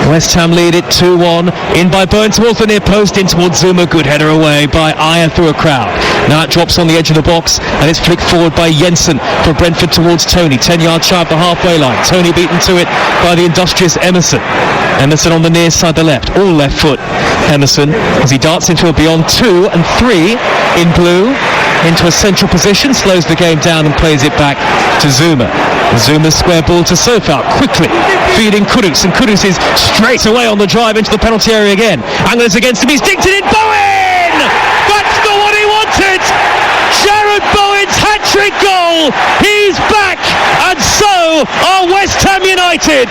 West Ham lead it 2-1. In by Bowen towards the near post, in towards Zuma. Good header away by Ayer through a crowd. Now it drops on the edge of the box and it's flicked forward by Jensen for Brentford towards Tony. 10 yards shy of the halfway line. Tony beaten to it by the industrious Emerson. Emerson on the near side, the left. All left foot. Emerson as he darts into a beyond 2 and 3 in blue. Into a central position, slows the game down and plays it back to Zuma. Zuma's square ball to Sofal, quickly feeding Kudus, and Kudus is straight away on the drive into the penalty area again. Angler's against him, he's dinked it in. Bowen! That's not what he wanted! Sharon Bowen's hat-trick goal! He's back, and so are West Ham United.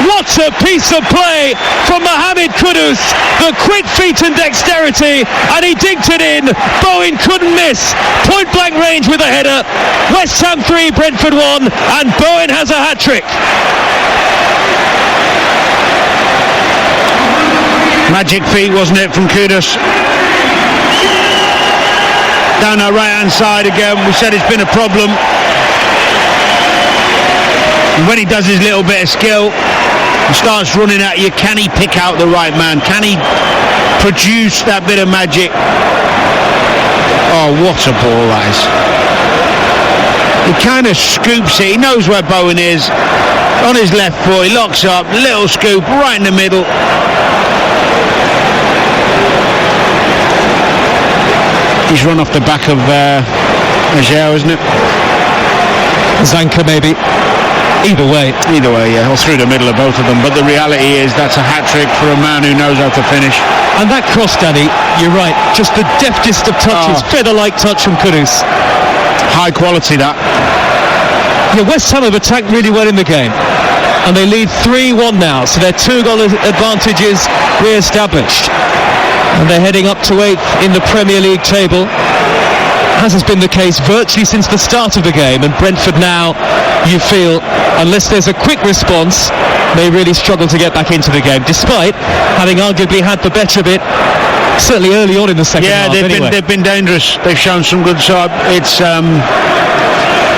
What a piece of play from Mohamed Kudus. The quick feet and dexterity, and he dinked it in. Bowen couldn't miss. Point blank range with a header. West Ham 3, Brentford 1, and Bowen has a hat-trick. Magic feet, wasn't it, from Kudus? Down our right-hand side again. We said it's been a problem. And when he does his little bit of skill and starts running at you, can he pick out the right man? Can he produce that bit of magic? Oh, what a ball that is. He kind of scoops it. He knows where Bowen is. On his left foot, he locks up, little scoop right in the middle. He's run off the back of Ageo, isn't it? Zanka maybe. Either way, yeah, or through the middle of both of them. But the reality is that's a hat-trick for a man who knows how to finish. And that cross, Danny, you're right. Just the deftest of touches, feather-like touch from Kudus. High quality, that. Yeah, West Ham have attacked really well in the game. And they lead 3-1 now, so their 2-goal advantage is re-established. And they're heading up to 8th in the Premier League table, as has been the case virtually since the start of the game. And Brentford now, you feel, unless there's a quick response, may really struggle to get back into the game, despite having arguably had the better of it, certainly early on in the second half. Yeah, they've been dangerous. They've shown some good side. It's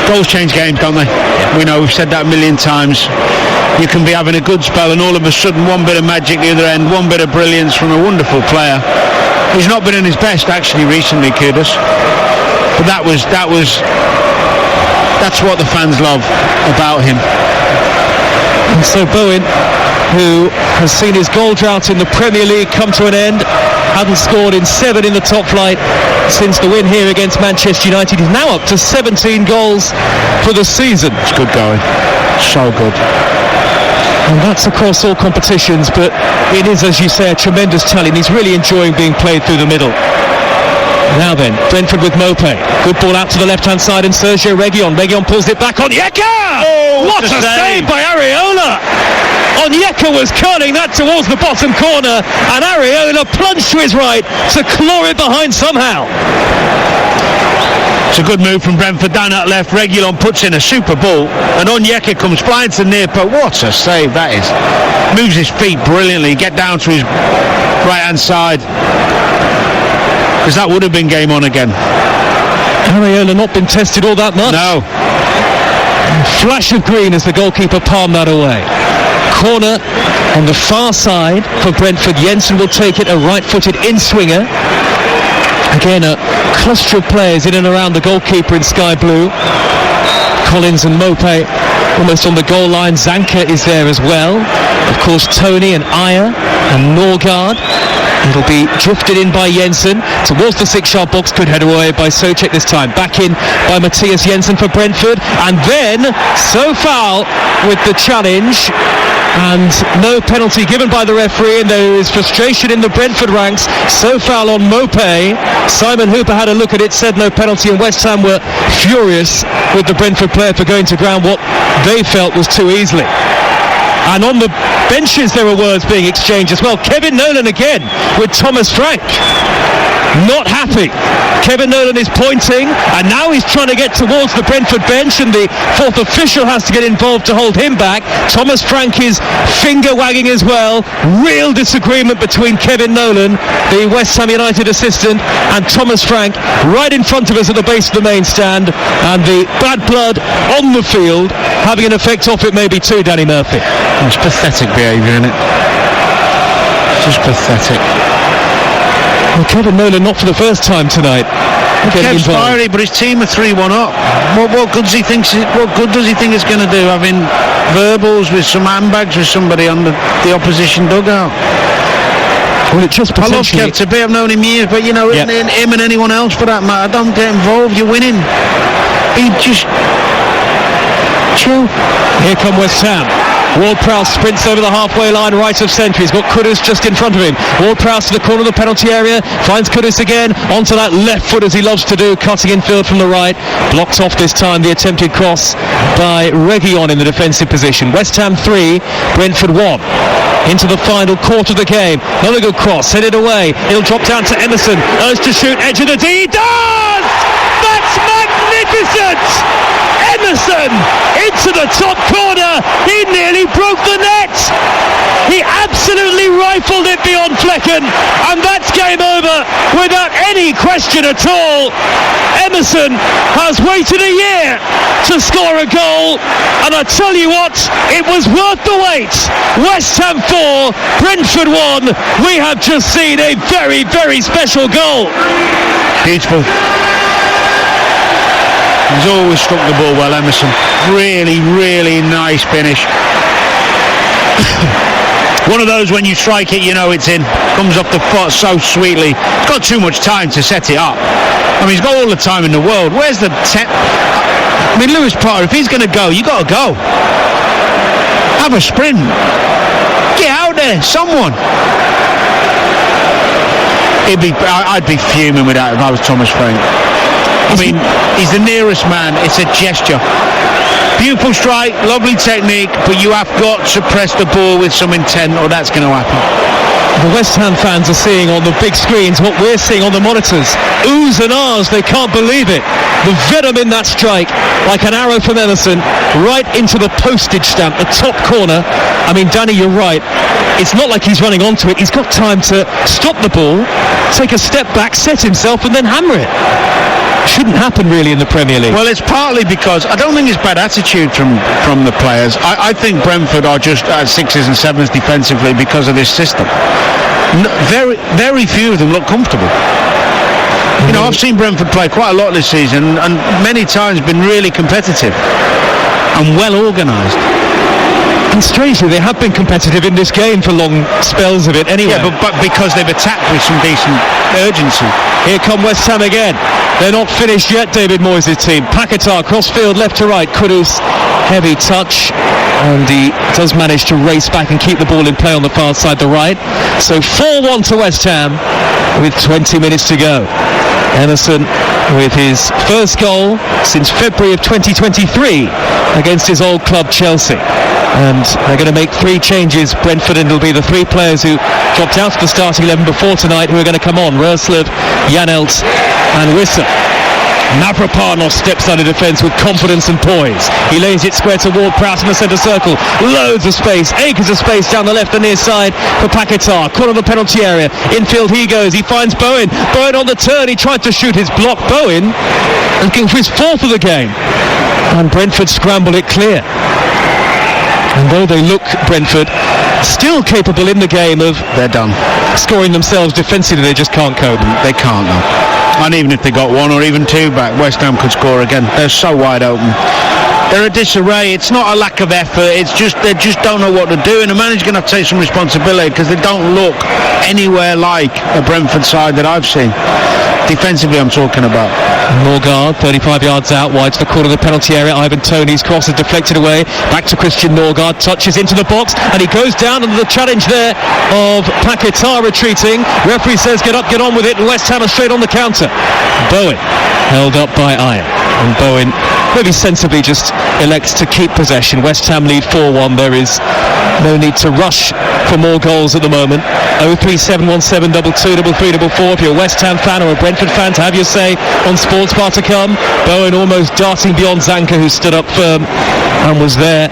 goals change games, don't they? Yeah. We know, we've said that a million times. You can be having a good spell and all of a sudden one bit of magic the other end, one bit of brilliance from a wonderful player. He's not been in his best actually recently, Kudus, but that's what the fans love about him. And so Bowen, who has seen his goal drought in the Premier League come to an end, hadn't scored in 7 in the top flight since the win here against Manchester United. He's now up to 17 goals for the season. It's good going, so good. And that's across all competitions, but it is, as you say, a tremendous talent. He's really enjoying being played through the middle. Now then, Brentford with Mopé. Good ball out to the left-hand side, and Sergio Reguilon. Reguilon pulls it back on Onyeka! Oh, what a save by Areola! Onyeka was curling that towards the bottom corner, and Areola plunged to his right to claw it behind somehow. It's a good move from Brentford down that left. Reguilon puts in a super ball, and Onyeka comes flying to near post. What a save that is. Moves his feet brilliantly, get down to his right-hand side, because that would have been game on again. Areola not been tested all that much. No. Flash of green as the goalkeeper palmed that away. Corner On the far side for Brentford, Jensen will take it, a right-footed in-swinger. Again, a cluster of players in and around the goalkeeper in sky blue. Collins and Mopé almost on the goal line. Zanka is there as well. Of course, Tony and Ayer and Norgard. It'll be drifted in by Jensen towards the 6-yard box. Good header away by Souček this time. Back in by Matthias Jensen for Brentford. And then, so foul with the challenge. And no penalty given by the referee, and there is frustration in the Brentford ranks. So foul on Mopé. Simon Hooper had a look at it, said no penalty, and West Ham were furious with the Brentford player for going to ground what they felt was too easily. And on the benches there were words being exchanged as well. Kevin Nolan again with Thomas Frank. Not happy. Kevin Nolan is pointing, and now he's trying to get towards the Brentford bench, and the fourth official has to get involved to hold him back. Thomas Frank is finger wagging as well. Real disagreement between Kevin Nolan, the West Ham United assistant, and Thomas Frank right in front of us at the base of the main stand, and the bad blood on the field having an effect off it maybe too, Danny Murphy. It's pathetic behaviour, isn't it? Just pathetic. Well, Kevin Nolan not for the first time tonight. Kev's fiery, but his team are 3-1 up. What good does he think it's going to do, having verbals with some handbags with somebody on the opposition dugout? Well, it just I love Kev to be. I've known him years, but you know, him and anyone else for that matter, don't get involved. You're winning. He just chill. Here come West Ham. Ward-Prowse sprints over the halfway line, right of centre. He's got Kudus just in front of him. Ward-Prowse to the corner of the penalty area, finds Kudus again, onto that left foot as he loves to do, cutting infield from the right. Blocked off this time, the attempted cross by Reguilon in the defensive position. West Ham 3, Brentford 1. Into the final quarter of the game. Another good cross, headed away. It'll drop down to Emerson. Urged to shoot, edge of the D. He does! That's magnificent! Emerson into the top corner. He nearly broke the net. He absolutely rifled it beyond Flecken, and that's game over without any question at all. Emerson has waited a year to score a goal, and I tell you what, it was worth the wait. West Ham 4, Brentford 1. We have just seen a very, very special goal. Beautiful. He's always struck the ball well, Emerson. Really, really nice finish. One of those when you strike it, you know it's in. Comes off the foot so sweetly. He's got too much time to set it up. I mean, he's got all the time in the world. Where's the I mean, Lewis Potter, if he's going to go, you got to go. Have a sprint. Get out there, someone. I'd be fuming with that if I was Thomas Frank. I mean, he's the nearest man. It's a gesture. Beautiful strike, lovely technique, but you have got to press the ball with some intent, or that's going to happen. The West Ham fans are seeing on the big screens what we're seeing on the monitors. Oohs and ahs, they can't believe it. The venom in that strike, like an arrow from Emerson, right into the postage stamp, the top corner. I mean, Danny, you're right. It's not like he's running onto it. He's got time to stop the ball, take a step back, set himself, and then hammer it. Shouldn't happen really in the Premier League. Well, it's partly because I don't think it's bad attitude from the players. I think Brentford are just at 6s and 7s defensively because of this system. Very, very few of them look comfortable. You know, I've seen Brentford play quite a lot this season, and many times been really competitive and well organised. And strangely, they have been competitive in this game for long spells of it anyway. Yeah, but because they've attacked with some decent urgency. Here come West Ham again. They're not finished yet, David Moyes' team. Paquetá, cross-field, left to right. Kudus, heavy touch. And he does manage to race back and keep the ball in play on the far side, the right. So 4-1 to West Ham with 20 minutes to go. Emerson with his first goal since February of 2023 against his old club Chelsea. And they're going to make 3 changes, Brentford, and it'll be the 3 players who dropped out of the starting 11 before tonight who are going to come on. Roerslev, Janelt and Wissa. Mavropanos steps out of defence with confidence and poise. He lays it square to Ward-Prowse in the centre circle. Loads of space, acres of space down the left and near side for Paquetá. Corner of the penalty area. Infield he goes. He finds Bowen. Bowen on the turn. He tried to shoot his block. Bowen looking for his 4th of the game. And Brentford scrambled it clear. And though they look, Brentford, still capable in the game of They're done. scoring themselves defensively, they just can't cope. They can't, no. And even if they got one or even two back, West Ham could score again. They're so wide open. They're a disarray. It's not a lack of effort. It's just they just don't know what to do, and the manager's going to have to take some responsibility because they don't look anywhere like a Brentford side that I've seen. Defensively, I'm talking about. Norgard, 35 yards out, wide to the corner of the penalty area. Ivan Toney's cross is deflected away. Back to Christian Norgard, touches into the box, and he goes down under the challenge there of Paquetá retreating. Referee says get up, get on with it, and West Ham are straight on the counter. Bowen held up by Iron, and Bowen maybe sensibly just elects to keep possession. West Ham lead 4-1. There is no need to rush for more goals at the moment. 03717 22 33 44 if you're a West Ham fan or a Brentford fan to have your say on Sports Bar to come. Bowen almost darting beyond Zanka, who stood up firm and was there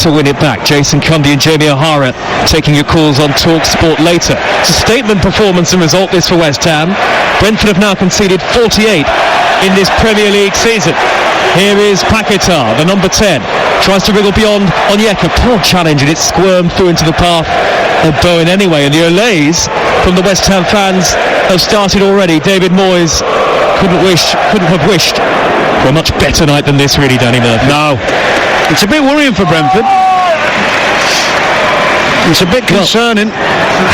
to win it back. Jason Cundy and Jamie O'Hara taking your calls on Talk Sport later. It's a statement performance and result this for West Ham. Brentford have now conceded 48 in this Premier League season. Here is Paquetá, the number 10, tries to wriggle beyond Onyeka. Poor challenge, and it squirmed through into the path of Bowen anyway. And the olays from the West Ham fans have started already. David Moyes couldn't have wished for a much better night than this, really, Danny Murphy. No, it's a bit worrying for Brentford. It's a bit concerning.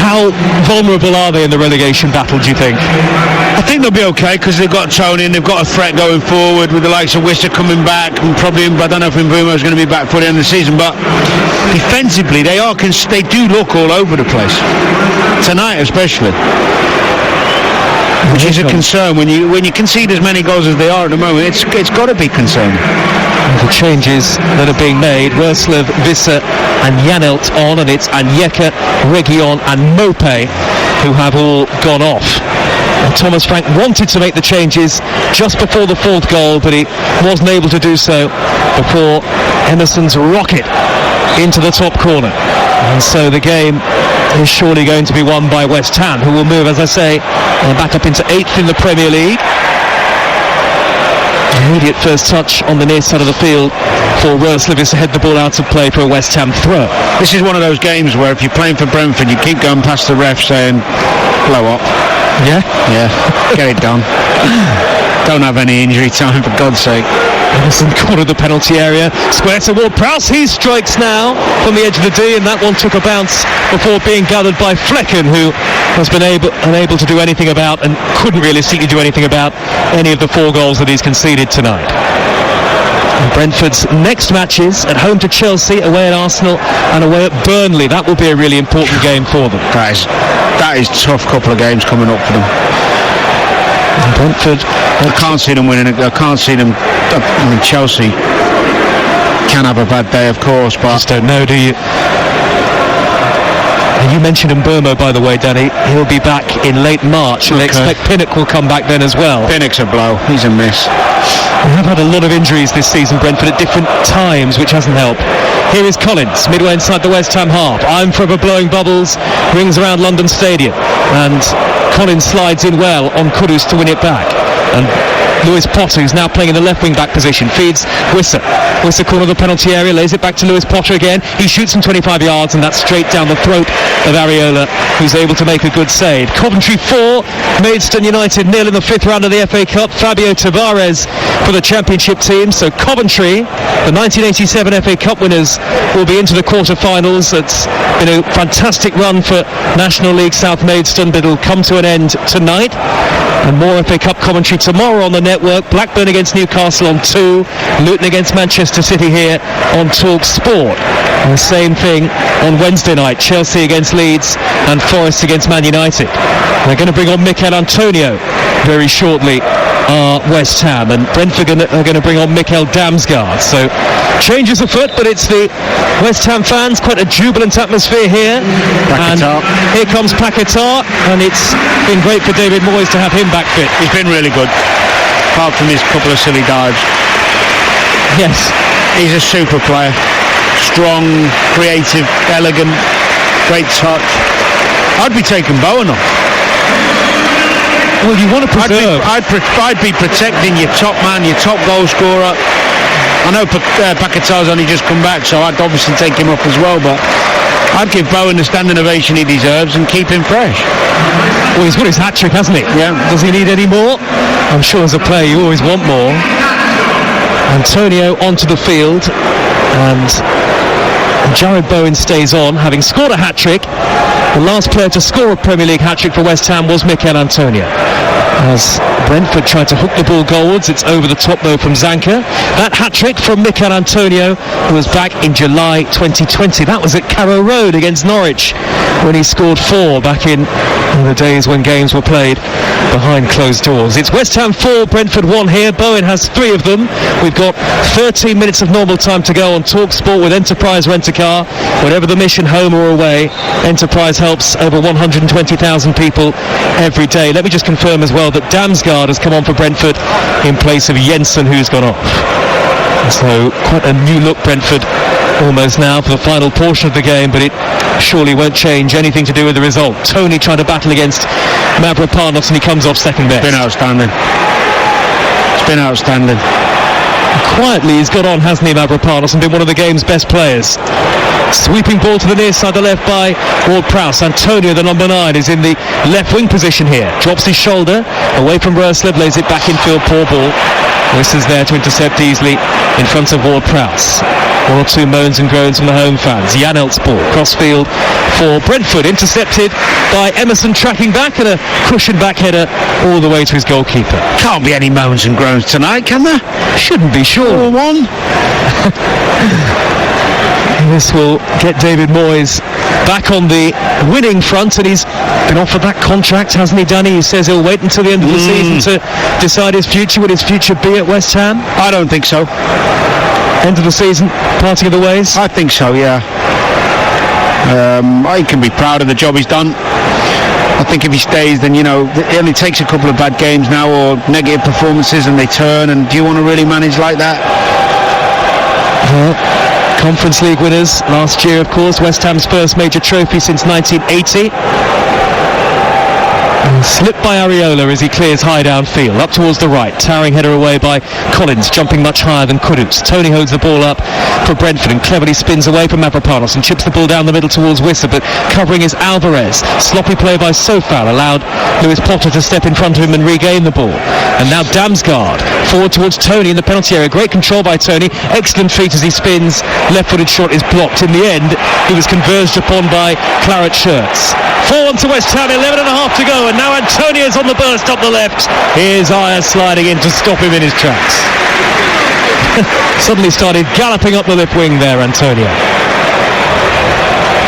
How vulnerable are they in the relegation battle, do you think? I think they'll be okay because they've got Tony and they've got a threat going forward with the likes of Worcester coming back, and probably, I don't know if Mbeumo is going to be back for the end of the season, but defensively they do look all over the place tonight, especially, which is a concern when you concede as many goals as they are at the moment. It's got to be concerning. The changes that are being made: Roerslev, Visser and Janelt on, and it's Onyeka, Reguilon and Mopé who have all gone off. And Thomas Frank wanted to make the changes just before the fourth goal, but he wasn't able to do so before Emerson's rocket into the top corner. And so the game is surely going to be won by West Ham, who will move, as I say, back up into 8th in the Premier League. Immediate first touch on the near side of the field for Roerslev to head the ball out of play for a West Ham throw. This is one of those games where if you're playing for Brentford, you keep going past the ref saying, blow up. Yeah? Yeah, get it done. Don't have any injury time, for God's sake. Emerson cornered the penalty area, square toward Prowse. He strikes now from the edge of the D, and that one took a bounce before being gathered by Flecken, who has been unable to do anything about, and couldn't realistically do anything about, any of the 4 goals that he's conceded tonight. And Brentford's next matches at home to Chelsea, away at Arsenal and away at Burnley. That will be a really important game for them. That is a tough couple of games coming up for them. And Brentford, I can't see them winning. I can't see them. I mean, Chelsea can have a bad day, of course, but just don't know, do you? And you mentioned Mbeumo, by the way, Danny. He'll be back in late March, and they expect Pinnock will come back then as well. Pinnock's a blow. He's a miss. We have had a lot of injuries this season, Brentford, at different times, which hasn't helped. Here is Collins, midway inside the West Ham half. I'm forever blowing bubbles, rings around London Stadium, and Collins slides in well on Kudus to win it back. And Lewis Potter, who's now playing in the left wing back position, feeds Wisser. Wisser corner of the penalty area, lays it back to Lewis Potter again. He shoots from 25 yards, and that's straight down the throat of Areola, who's able to make a good save. Coventry 4, Maidstone United 0 in the 5th round of the FA Cup. Fabio Tavares for the championship team. So Coventry, the 1987 FA Cup winners, will be into the quarter-finals. It's been a fantastic run for National League South Maidstone, but it'll come to an end tonight. And more FA Cup commentary tomorrow on the network. Blackburn against Newcastle on 2, Luton against Manchester City here on Talk Sport. And the same thing on Wednesday night, Chelsea against Leeds and Forest against Man United. They're going to bring on Mikel Antonio very shortly, West Ham, and Brentford are going to bring on Mikel Damsgaard. So changes afoot, but it's the West Ham fans, quite a jubilant atmosphere here. Paquetá. And here comes Paquetá, and it's been great for David Moyes to have him back fit. He's been really good, apart from his couple of silly dives. Yes. He's a super player. Strong, creative, elegant, great touch. I'd be taking Bowen off. Well, you want to preserve. I'd be protecting your top man, your top goal scorer. I know Paquetá's only just come back, so I'd obviously take him off as well, but I'd give Bowen the standing ovation he deserves and keep him fresh. Well, he's got his hat-trick, hasn't he? Yeah. Does he need any more? I'm sure as a player you always want more. Antonio onto the field, and Jared Bowen stays on, having scored a hat-trick. The last player to score a Premier League hat-trick for West Ham was Mikel Antonio. As Brentford tried to hook the ball goalwards, it's over the top though from Zanka. That hat-trick from Mikel Antonio was back in July 2020. That was at Carrow Road against Norwich, when he scored 4 back in the days when games were played behind closed doors. It's West Ham 4, Brentford 1 here. Bowen has 3 of them. We've got 13 minutes of normal time to go on TalkSport with Enterprise Rent-A-Car. Whatever the mission, home or away, Enterprise helps over 120,000 people every day. Let me just confirm as well that Damsgaard has come on for Brentford in place of Jensen, who's gone off. So quite a new look Brentford almost now for the final portion of the game, but it surely won't change anything to do with the result. Tony trying to battle against Mavropanos, and he comes off second best. It's been outstanding. Quietly he's got on, hasn't he, Mavropanos, and been one of the game's best players. Sweeping ball to the near side, the left by Ward-Prowse. Antonio, the number 9, is in the left wing position here. Drops his shoulder away from Roerslev, lays it back infield, poor ball. Whistler's there to intercept easily in front of Ward-Prowse. 1 or 2 moans and groans from the home fans. Janelt's ball, crossfield for Brentford, intercepted by Emerson, tracking back, and a cushioned back header all the way to his goalkeeper. Can't be any moans and groans tonight, can there? Shouldn't be, sure. 4-1. This will get David Moyes back on the winning front, and he's been offered that contract, hasn't he, Danny? He says he'll wait until the end of the season to decide his future. Would his future be at West Ham? I don't think so. End of the season, parting of the ways? I think so, yeah. I can be proud of the job he's done. I think if he stays, then, it only takes a couple of bad games now or negative performances and they turn, and do you want to really manage like that? Conference League winners last year, of course. West Ham's first major trophy since 1980. Slipped by Areola as he clears high downfield, up towards the right. Towering header away by Collins, jumping much higher than Kudus. Tony holds the ball up for Brentford and cleverly spins away from Mavropanos and chips the ball down the middle towards Whistler, but covering is Alvarez. Sloppy play by Sofal allowed Lewis Potter to step in front of him and regain the ball. And now Damsgaard forward towards Tony in the penalty area. Great control by Tony. Excellent feet as he spins. Left-footed shot is blocked. In the end, he was converged upon by Claret Shirts. 4-1 to West Ham, 11 and a half to go, and now Antonio's on the burst up the left. Here's Ayers sliding in to stop him in his tracks. Suddenly started galloping up the left wing there, Antonio.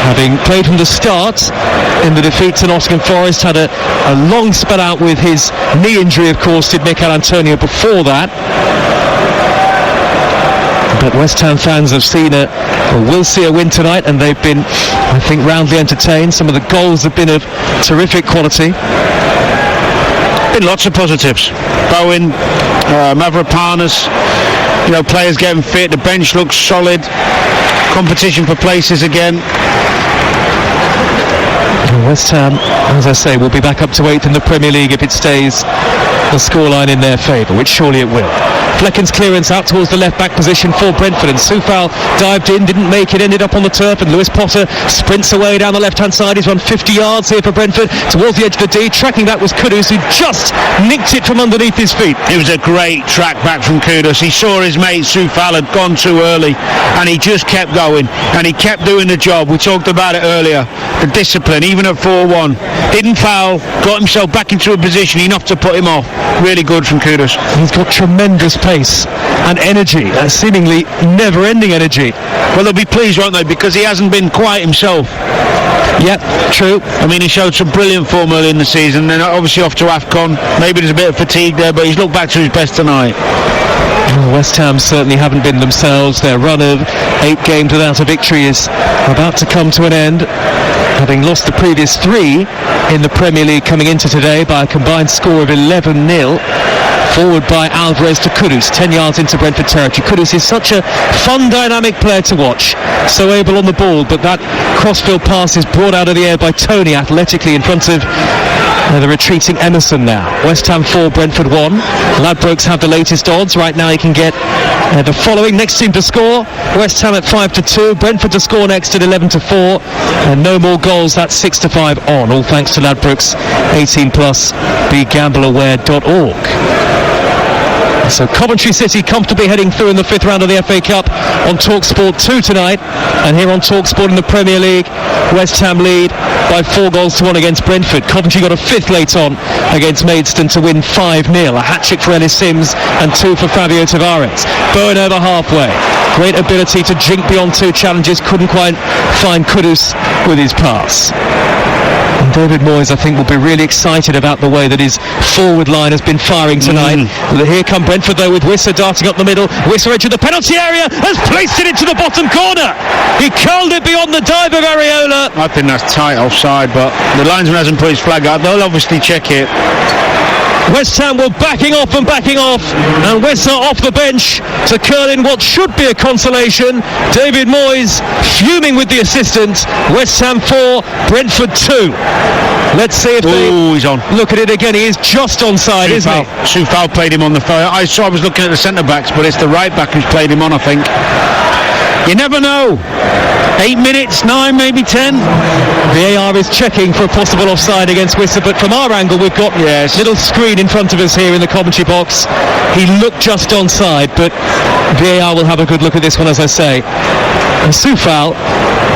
Having played from the start in the defeat to Nottingham Forest, had a long spell out with his knee injury, of course, did Mikel Antonio before that. But West Ham fans have seen will see a win tonight, and they've been, I think, roundly entertained. Some of the goals have been of terrific quality. Been lots of positives. Bowen, Mavropanos, players getting fit. The bench looks solid. Competition for places again. West Ham, as I say, will be back up to 8th in the Premier League if it stays the scoreline in their favour, which surely it will. Flecken's clearance out towards the left-back position for Brentford, and Sofal dived in, didn't make it, ended up on the turf, and Lewis Potter sprints away down the left-hand side. He's run 50 yards here for Brentford towards the edge of the D. Tracking back was Kudus, who just nicked it from underneath his feet. It was a great track back from Kudus. He saw his mate Sofal had gone too early, and he just kept going, and he kept doing the job. We talked about it earlier. The discipline, even at 4-1. Didn't foul, got himself back into a position enough to put him off. Really good from Kudus. He's got tremendous pace and energy, seemingly never-ending energy. Well, they'll be pleased, won't they, because he hasn't been quite himself. Yep, true. I mean, he showed some brilliant form early in the season, then obviously off to AFCON. Maybe there's a bit of fatigue there, but he's looked back to his best tonight. Well, West Ham certainly haven't been themselves. Their run of 8 games without a victory is about to come to an end, having lost the previous 3 in the Premier League coming into today by a combined score of 11-0. Forward by Alvarez to Kudus, 10 yards into Brentford territory. Kudus is such a fun, dynamic player to watch, so able on the ball, but that crossfield pass is brought out of the air by Tony athletically in front of The retreating Emerson now. West Ham 4, Brentford 1. Ladbrokes have the latest odds. Right now you can get the following. Next team to score, West Ham at 5-2. Brentford to score next at 11-4. And no more goals, that's 6-5 on. All thanks to Ladbrokes 18+. BeGambleAware.org. So Coventry City comfortably heading through in the 5th round of the FA Cup on TalkSport 2 tonight. And here on TalkSport in the Premier League, West Ham lead by 4-1 against Brentford. Coventry got a 5th late on against Maidstone to win 5-0. A hat-trick for Ellis Sims and 2 for Fabio Tavares. Bowen over halfway. Great ability to jink beyond 2 challenges. Couldn't quite find Kudus with his pass. And David Moyes, I think, will be really excited about the way that his forward line has been firing tonight. Here come Brentford, though, with Wissa darting up the middle. Wissa edge of the penalty area, has placed it into the bottom corner. He curled it beyond the dive of Areola. I think that's tight offside, but the linesman hasn't put his flag out. They'll obviously check it. West Ham were backing off, and Wissa off the bench to curl in what should be a consolation. David Moyes fuming with the assistant. West Ham 4, Brentford 2. Let's see if he's on. Look at it again. He is just onside, isn't he? Soufal played him on the fire. I was looking at the centre backs, but it's the right back who's played him on, I think. You never know. 8 minutes, 9, maybe 10. VAR is checking for a possible offside against Wissa, but from our angle we've got a little screen in front of us here in the commentary box. He looked just onside, but VAR will have a good look at this one, as I say. And Soufal,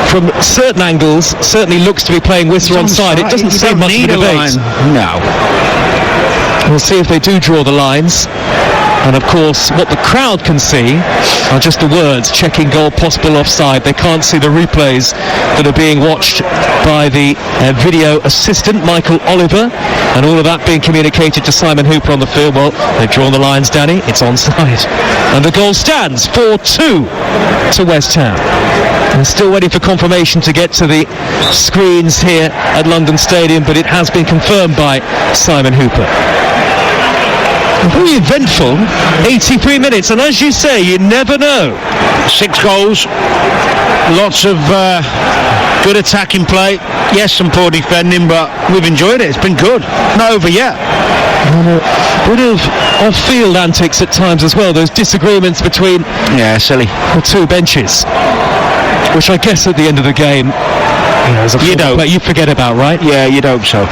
from certain angles, certainly looks to be playing Wissa onside. It doesn't seem much of a debate. No. We'll see if they do draw the lines. And of course, what the crowd can see are just the words, checking goal, possible offside. They can't see the replays that are being watched by the video assistant, Michael Oliver, and all of that being communicated to Simon Hooper on the field. Well, they've drawn the lines, Danny. It's onside. And the goal stands 4-2 to West Ham. And still waiting for confirmation to get to the screens here at London Stadium, but it has been confirmed by Simon Hooper. Very eventful 83 minutes, and as you say, you never know. 6 goals, lots of good attacking play. Yes, some poor defending, but we've enjoyed it. It's been good. Not over yet. A bit of off-field antics at times as well. Those disagreements between silly the 2 benches, which I guess at the end of the game, as a player, you forget about, right? Yeah, you'd hope so.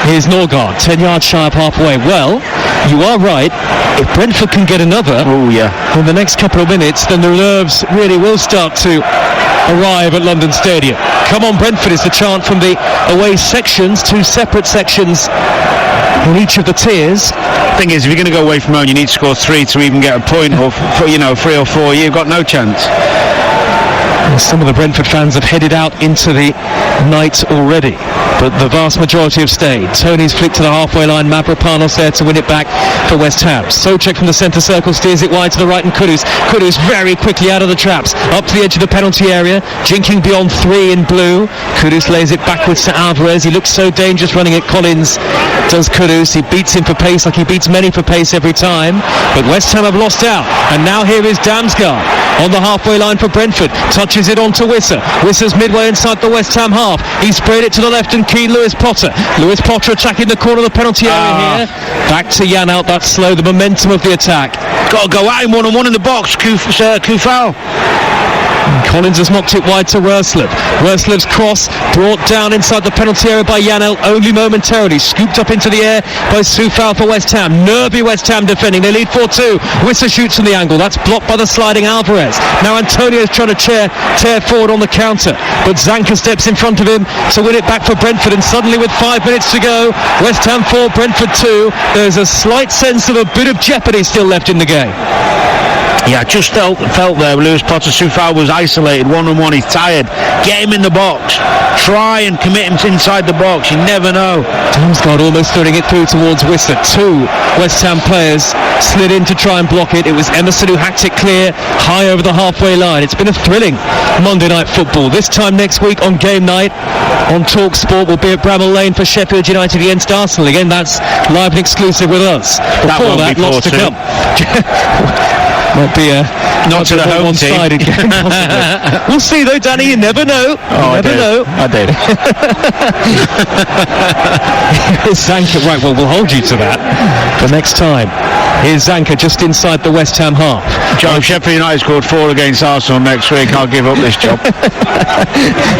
Here's Norgard, 10 yards shy of halfway. Well, you are right. If Brentford can get another in the next couple of minutes, then the nerves really will start to arrive at London Stadium. Come on, Brentford is the chant from the away sections, 2 separate sections in each of the tiers. The thing is, if you're going to go away from home, you need to score 3 to even get a point, or 3 or 4. You've got no chance. Some of the Brentford fans have headed out into the night already, but the vast majority have stayed. Tony's flicked to the halfway line. Mavropanos there to win it back for West Ham. Souček from the centre circle steers it wide to the right, and Kudus very quickly out of the traps, up to the edge of the penalty area, jinking beyond 3 in blue. Kudus lays it backwards to Alvarez. He looks so dangerous running at Collins, does Kudus. He beats him for pace like he beats many for pace every time, but West Ham have lost out. And now here is Damsgaard on the halfway line for Brentford, touches it on to Wissa. Wissa's midway inside the West Ham half. He sprayed it to the left and keen Lewis Potter. Lewis Potter attacking the corner of the penalty area here. Back to Janelt. That's slow the momentum of the attack. Got to go at him 1-on-1 in the box. Kufal. Collins has knocked it wide to Röslev. Röslev's cross brought down inside the penalty area by Janelt, only momentarily. Scooped up into the air by Soufal for West Ham. Nervy West Ham defending. They lead 4-2. Wissa shoots from the angle. That's blocked by the sliding Alvarez. Now Antonio's trying to tear forward on the counter, but Zanka steps in front of him to win it back for Brentford, and suddenly with 5 minutes to go, West Ham 4, Brentford 2. There's a slight sense of a bit of jeopardy still left in the game. Yeah, just felt there. Lewis Potter, Soufal was isolated, 1-on-1. He's tired. Get him in the box. Try and commit him inside the box. You never know. Damsgaard almost throwing it through towards Wissa. 2 West Ham players slid in to try and block it. It was Emerson who hacked it clear high over the halfway line. It's been a thrilling Monday night football. This time next week on game night on TalkSport, we'll be at Bramall Lane for Sheffield United against Arsenal. Again, that's live and exclusive with us. Before that, lots to come. Might be a Not to the home team. one-sided game, possibly. We'll see though, Danny. You never know. I did. Zanka, right, well, we'll hold you to that for next time. Here's Zanka just inside the West Ham half. John, if Sheffield United scored 4 against Arsenal next week, I'll give up this job.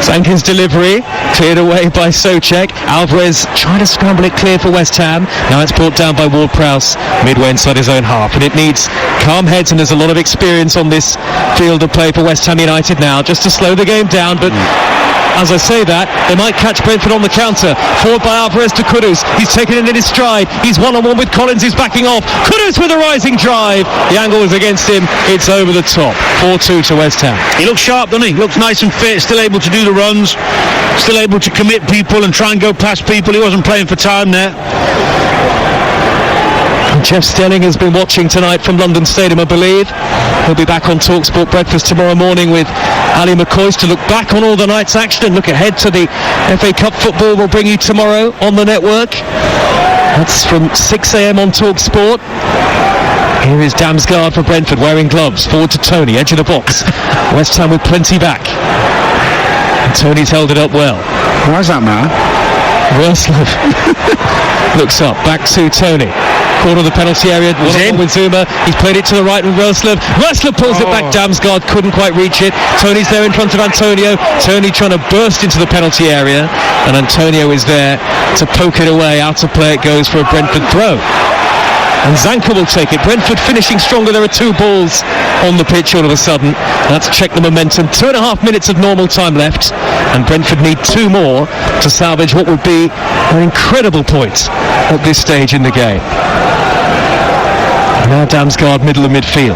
Zanka's delivery cleared away by Souček. Alvarez trying to scramble it clear for West Ham. Now it's brought down by Ward-Prowse midway inside his own half, and it needs calm heads, and there's a lot of experience on this field of play for West Ham United now, just to slow the game down. But as I say that, they might catch Brentford on the counter. Forward by Alvarez to Kudus. He's taken it in his stride. He's one-on-one with Collins. He's backing off. Kudus with a rising drive. The angle is against him. It's over the top. 4-2 to West Ham. He looks sharp, doesn't he? Looks nice and fit, still able to do the runs, still able to commit people and try and go past people. He wasn't playing for time there. Jeff Stelling has been watching tonight from London Stadium, I believe. He'll be back on TalkSport Breakfast tomorrow morning with Ali McCoy to look back on all the night's action and look ahead to the FA Cup football we'll bring you tomorrow on the network. That's from 6 a.m. on TalkSport. Here is Damsgaard for Brentford wearing gloves. Forward to Tony, edge of the box. West Ham with plenty back. And Tony's held it up well. Why is that, man? Roerslev looks up, back to Tony. Corner of the penalty area, one with Zuma. He's played it to the right with Roerslev. Roerslev pulls it back. Damsgaard couldn't quite reach it. Tony's there in front of Antonio. Tony trying to burst into the penalty area, and Antonio is there to poke it away. Out of play it goes for a Brentford throw. And Zanka will take it. Brentford finishing stronger. There are 2 balls on the pitch all of a sudden. That's check the momentum. 2.5 minutes of normal time left, and Brentford need 2 more to salvage what would be an incredible point at this stage in the game. Now Damsgaard, middle of midfield.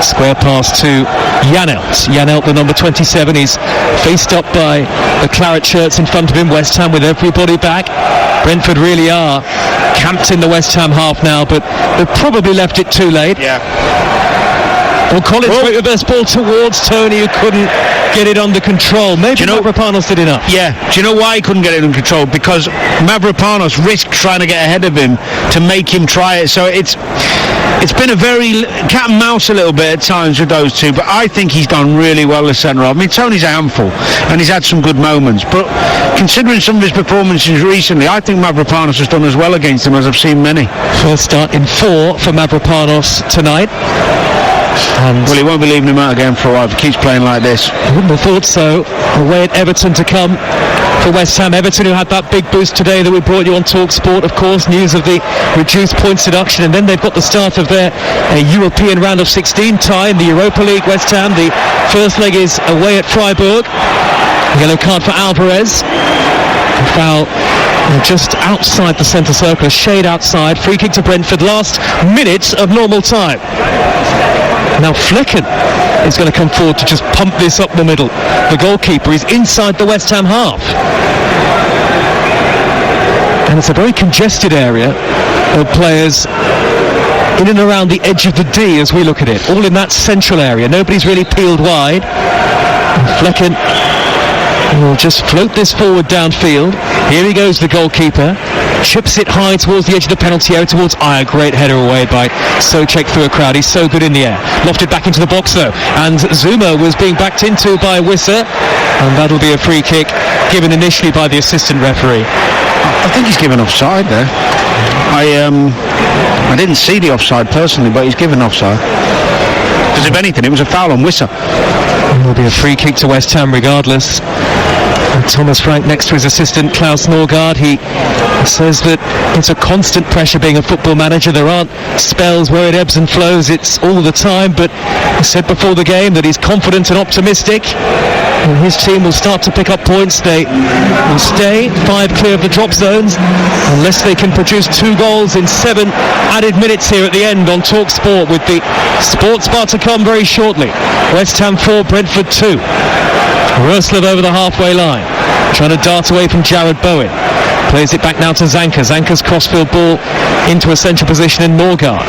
Square pass to Janelt. Janelt, the number 27, is faced up by the claret shirts in front of him. West Ham with everybody back. Brentford really are camped in the West Ham half now, but they've probably left it too late. Yeah. Well, Collins went with this ball towards Tony, who couldn't get it under control. Maybe Mavropanos did enough. Yeah. Do you know why he couldn't get it under control? Because Mavropanos risked trying to get ahead of him to make him try it. So it's been a very cat and mouse a little bit at times with those two, but I think he's done really well as centre half. I mean, Tony's a handful, and he's had some good moments, but considering some of his performances recently, I think Mavropanos has done as well against him as I've seen many. First start in 4 for Mavropanos tonight. And well, he won't be leaving him out again for a while if he keeps playing like this. I wouldn't have thought so. Away at Everton to come for West Ham. Everton, who had that big boost today that we brought you on TalkSport, of course, news of the reduced points deduction, and then they've got the start of their European round of 16 tie in the Europa League. West Ham, the first leg is away at Freiburg. Yellow card for Alvarez. A foul just outside the centre circle, a shade outside. Free kick to Brentford, last minutes of normal time. Now Flecken is going to come forward to just pump this up the middle. The goalkeeper is inside the West Ham half. And it's a very congested area of players in and around the edge of the D as we look at it. All in that central area. Nobody's really peeled wide. And Flecken will just float this forward downfield. Here he goes, the goalkeeper. Chips it high towards the edge of the penalty area, towards Ayer. Great header away by Souček through a crowd. He's so good in the air. Lofted back into the box though, and Zuma was being backed into by Wissa, and that'll be a free kick given initially by the assistant referee. I think he's given offside there. I didn't see the offside personally, but he's given offside. Because if anything, it was a foul on Wissa. It'll be a free kick to West Ham regardless. And Thomas Frank next to his assistant Klaus Norgard. He says that it's a constant pressure being a football manager. There aren't spells where it ebbs and flows. It's all the time. But he said before the game that he's confident and optimistic, and his team will start to pick up points. They will stay 5 clear of the drop zones unless they can produce 2 goals in 7 added minutes here at the end on TalkSport, with the sports bar to come very shortly. West Ham 4, Brentford 2. Roerslev over the halfway line, trying to dart away from Jared Bowen. Plays it back now to Zanka. Zanka's crossfield ball into a central position in Norgard.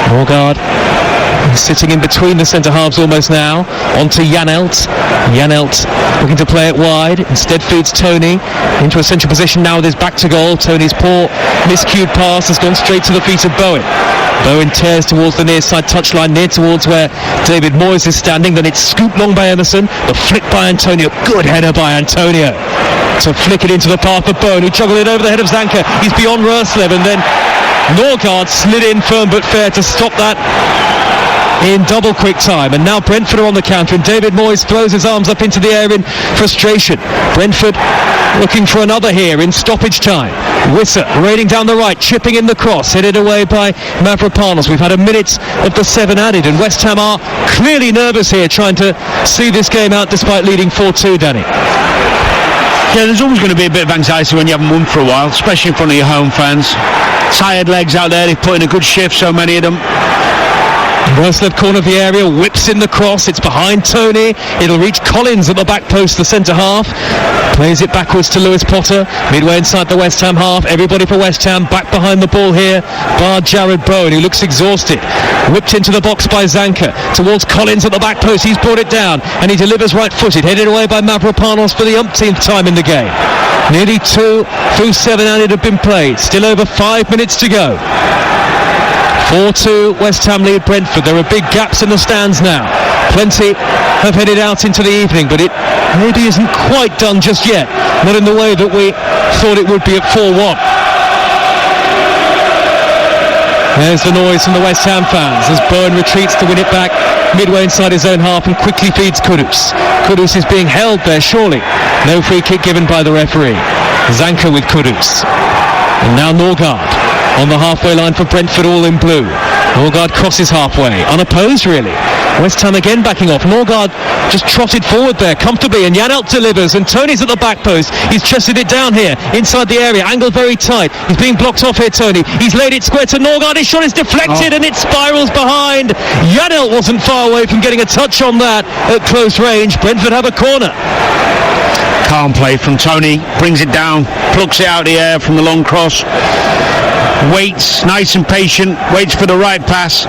Norgard sitting in between the centre halves almost now. On to Janelt. Janelt looking to play it wide. Instead feeds Tony into a central position now with his back to goal. Tony's poor miscued pass has gone straight to the feet of Bowen. Bowen tears towards the near side touchline, near towards where David Moyes is standing. Then it's scooped long by Emerson. The flick by Antonio. Good header by Antonio to flick it into the path of Bowen, who juggled it over the head of Zanka. He's beyond Röslev, and then Norgard slid in firm but fair to stop that in double quick time. And now Brentford are on the counter, and David Moyes throws his arms up into the air in frustration. Brentford looking for another here in stoppage time. Wissa raining down the right, chipping in the cross, headed away by Mavropanos. We've had a minute of the 7 added, and West Ham are clearly nervous here, trying to see this game out despite leading 4-2, Danny. Yeah, there's always going to be a bit of anxiety when you haven't won for a while, especially in front of your home fans. Tired legs out there, they've put in a good shift, so many of them. Röslev corner of the area, whips in the cross, it's behind Tony, it'll reach Collins at the back post, the centre half, plays it backwards to Lewis Potter, midway inside the West Ham half, everybody for West Ham back behind the ball here, bar Jared Bowen, who looks exhausted, whipped into the box by Zanka, towards Collins at the back post, he's brought it down, and he delivers right-footed, headed away by Mavropanos for the umpteenth time in the game. Nearly 2 through 7 added have been played, still over 5 minutes to go. 4-2 West Ham lead Brentford. There are big gaps in the stands now. Plenty have headed out into the evening, but it maybe isn't quite done just yet. Not in the way that we thought it would be at 4-1. There's the noise from the West Ham fans as Bowen retreats to win it back midway inside his own half and quickly feeds Kudus. Kudus is being held there, surely. No free kick given by the referee. Zanka with Kudus. And now Norgard on the halfway line for Brentford, all in blue. Norgard crosses halfway, unopposed really. West Ham again backing off. Norgard just trotted forward there comfortably, and Janelt delivers, and Tony's at the back post. He's chested it down here inside the area, angled very tight. He's being blocked off here, Tony. He's laid it square to Norgard. His shot is deflected and it spirals behind. Janelt wasn't far away from getting a touch on that at close range. Brentford have a corner. Calm play from Tony, brings it down, plucks it out of the air from the long cross, waits, nice and patient, waits for the right pass.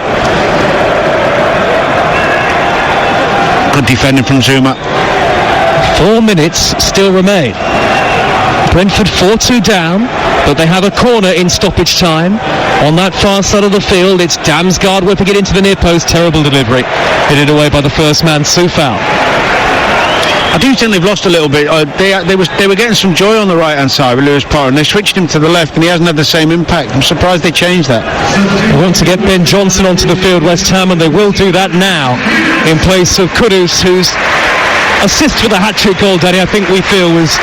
Good defending from Zuma. 4 minutes still remain. Brentford 4-2 down, but they have a corner in stoppage time. On that far side of the field, it's Damsgaard whipping it into the near post. Terrible delivery. Hit it away by the first man, Soufal. I do think they've lost a little bit. They were getting some joy on the right hand side with Lewis Potter, and they switched him to the left, and he hasn't had the same impact. I'm surprised they changed that. They want to get Ben Johnson onto the field, West Ham, and they will do that now in place of Kudus, whose assist for the hat-trick goal, Danny, I think we feel was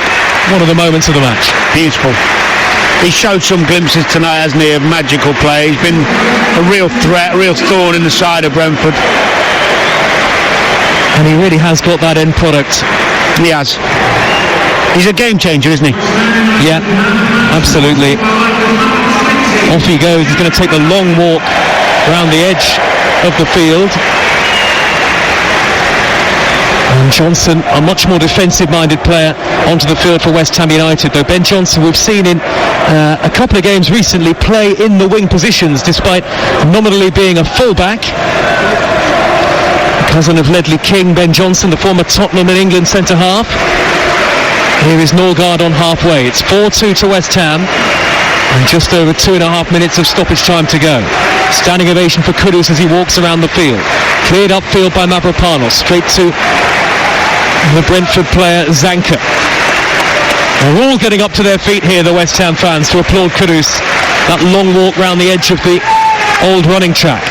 one of the moments of the match. Beautiful. He showed some glimpses tonight, hasn't he, of magical play. He's been a real threat, a real thorn in the side of Brentford. And he really has got that end product. He has. He's a game changer, isn't he? Yeah, absolutely. Off he goes. He's going to take the long walk around the edge of the field. And Johnson, a much more defensive-minded player, onto the field for West Ham United. Though Ben Johnson, we've seen in a couple of games recently play in the wing positions, despite nominally being a full-back. Cousin of Ledley King, Ben Johnson, the former Tottenham and England centre-half. Here is Norgard on halfway. It's 4-2 to West Ham, and just over 2.5 minutes of stoppage time to go. Standing ovation for Kudus as he walks around the field. Cleared upfield by Mavropanos, straight to the Brentford player Zanka. They're all getting up to their feet here, the West Ham fans, to applaud Kudus. That long walk round the edge of the old running track.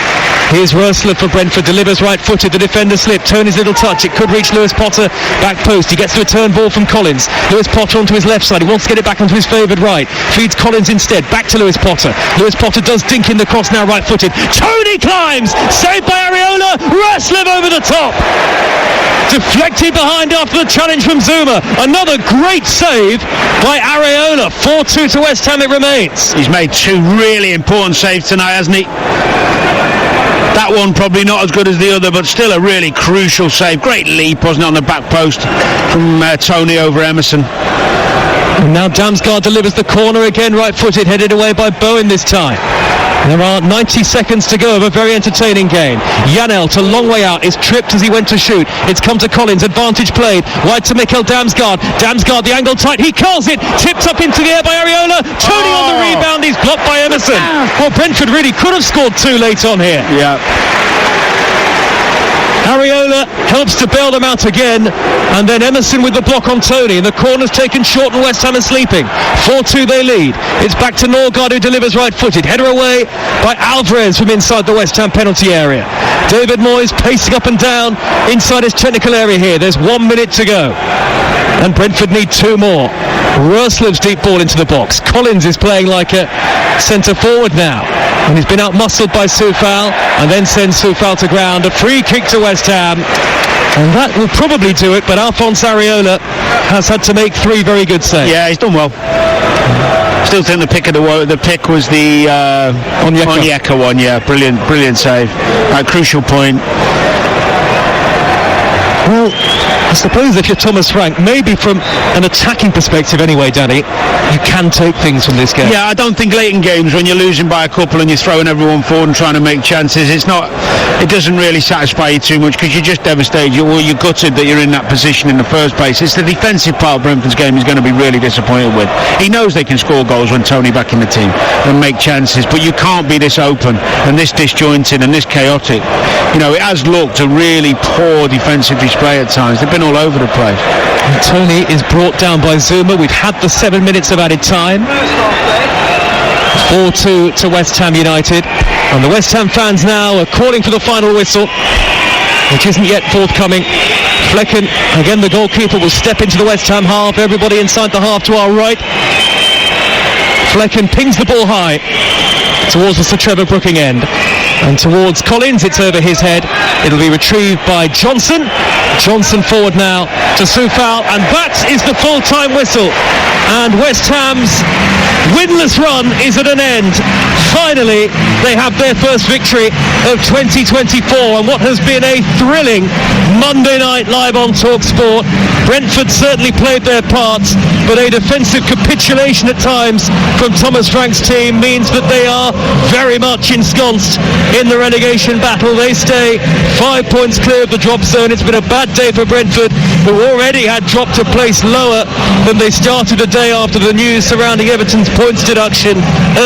Here's Röslev for Brentford, delivers right-footed, the defender slipped, Tony's little touch, it could reach Lewis Potter, back post, he gets to a turn ball from Collins, Lewis Potter onto his left side, he wants to get it back onto his favoured right, feeds Collins instead, back to Lewis Potter does dink in the cross now right-footed, Tony climbs, saved by Areola, Röslev over the top, deflected behind after the challenge from Zuma, another great save by Areola, 4-2 to West Ham it remains. He's made 2 really important saves tonight, hasn't he? That one probably not as good as the other, but still a really crucial save. Great leap, wasn't it, on the back post from Tony over Emerson. And now Damsgaard delivers the corner again, right-footed, headed away by Bowen this time. There are 90 seconds to go of a very entertaining game. Janelt, a long way out, is tripped as he went to shoot. It's come to Collins, advantage played, wide to Mikkel Damsgaard. Damsgaard, the angle tight, he curls it, tipped up into the air by Areola. Tony on the rebound, he's blocked by Emerson. Well, Brentford really could have scored two late on here. Yeah. Areola helps to bail them out again, and then Emerson with the block on Tony, and the corner's taken short and West Ham is sleeping. 4-2 they lead. It's back to Norgard, who delivers right-footed. Header away by Alvarez from inside the West Ham penalty area. David Moyes pacing up and down inside his technical area here. There's 1 minute to go, and Brentford need two more. Roslov's deep ball into the box. Collins is playing like a centre forward now, and he's been out-muscled by Soufal, and then sends Soufal to ground. A free kick to West Ham, and that will probably do it, but Alphonse Areola has had to make three very good saves. Yeah, he's done well. Still think the pick was the Onyeka one. Yeah, brilliant save. Crucial point. Well, I suppose if you're Thomas Frank, maybe from an attacking perspective anyway, Danny, you can take things from this game. Yeah, I don't think late in games when you're losing by a couple and you're throwing everyone forward and trying to make chances, it doesn't really satisfy you too much, because you're just devastated. You're gutted that you're in that position in the first place. It's the defensive part of Brentford's game he's going to be really disappointed with. He knows they can score goals when Tony back in the team and make chances, but you can't be this open and this disjointed and this chaotic. You know, it has looked a really poor defensive display at times. They've been all over the place. And Tony is brought down by Zuma. We've had the 7 minutes of added time. 4-2 to West Ham United, and the West Ham fans now are calling for the final whistle, which isn't yet forthcoming. Flecken, again the goalkeeper, will step into the West Ham half. Everybody inside the half to our right. Flecken pings the ball high towards the Sir Trevor Brooking end, and towards Collins. It's over his head. It'll be retrieved by Johnson. Johnson forward now to Soufal, and that is the full-time whistle, and West Ham's winless run is at an end. Finally, they have their first victory of 2024, and what has been a thrilling Monday night live on TalkSport. Brentford certainly played their parts, but a defensive capitulation at times from Thomas Frank's team means that they are very much ensconced in the relegation battle. They stay 5 points clear of the drop zone. It's been a bad day for Brentford, who already had dropped a place lower than they started the day after the news surrounding Everton's points deduction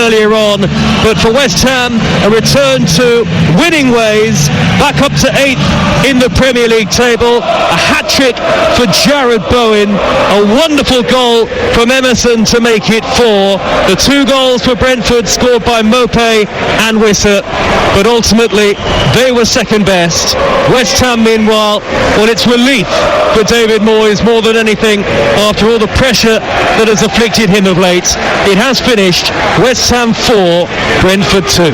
earlier on. But for West Ham, a return to winning ways, back up to 8th in the Premier League table. A hat-trick for Jared Bowen, a wonderful goal from Emerson to make it 4. The 2 goals for Brentford scored by Mope and Wissa, but ultimately they were second best. West Ham, meanwhile, well, it's relief for David Moyes more than anything after all the pressure that has afflicted him of late. It has finished West Ham 4, Brentford 2.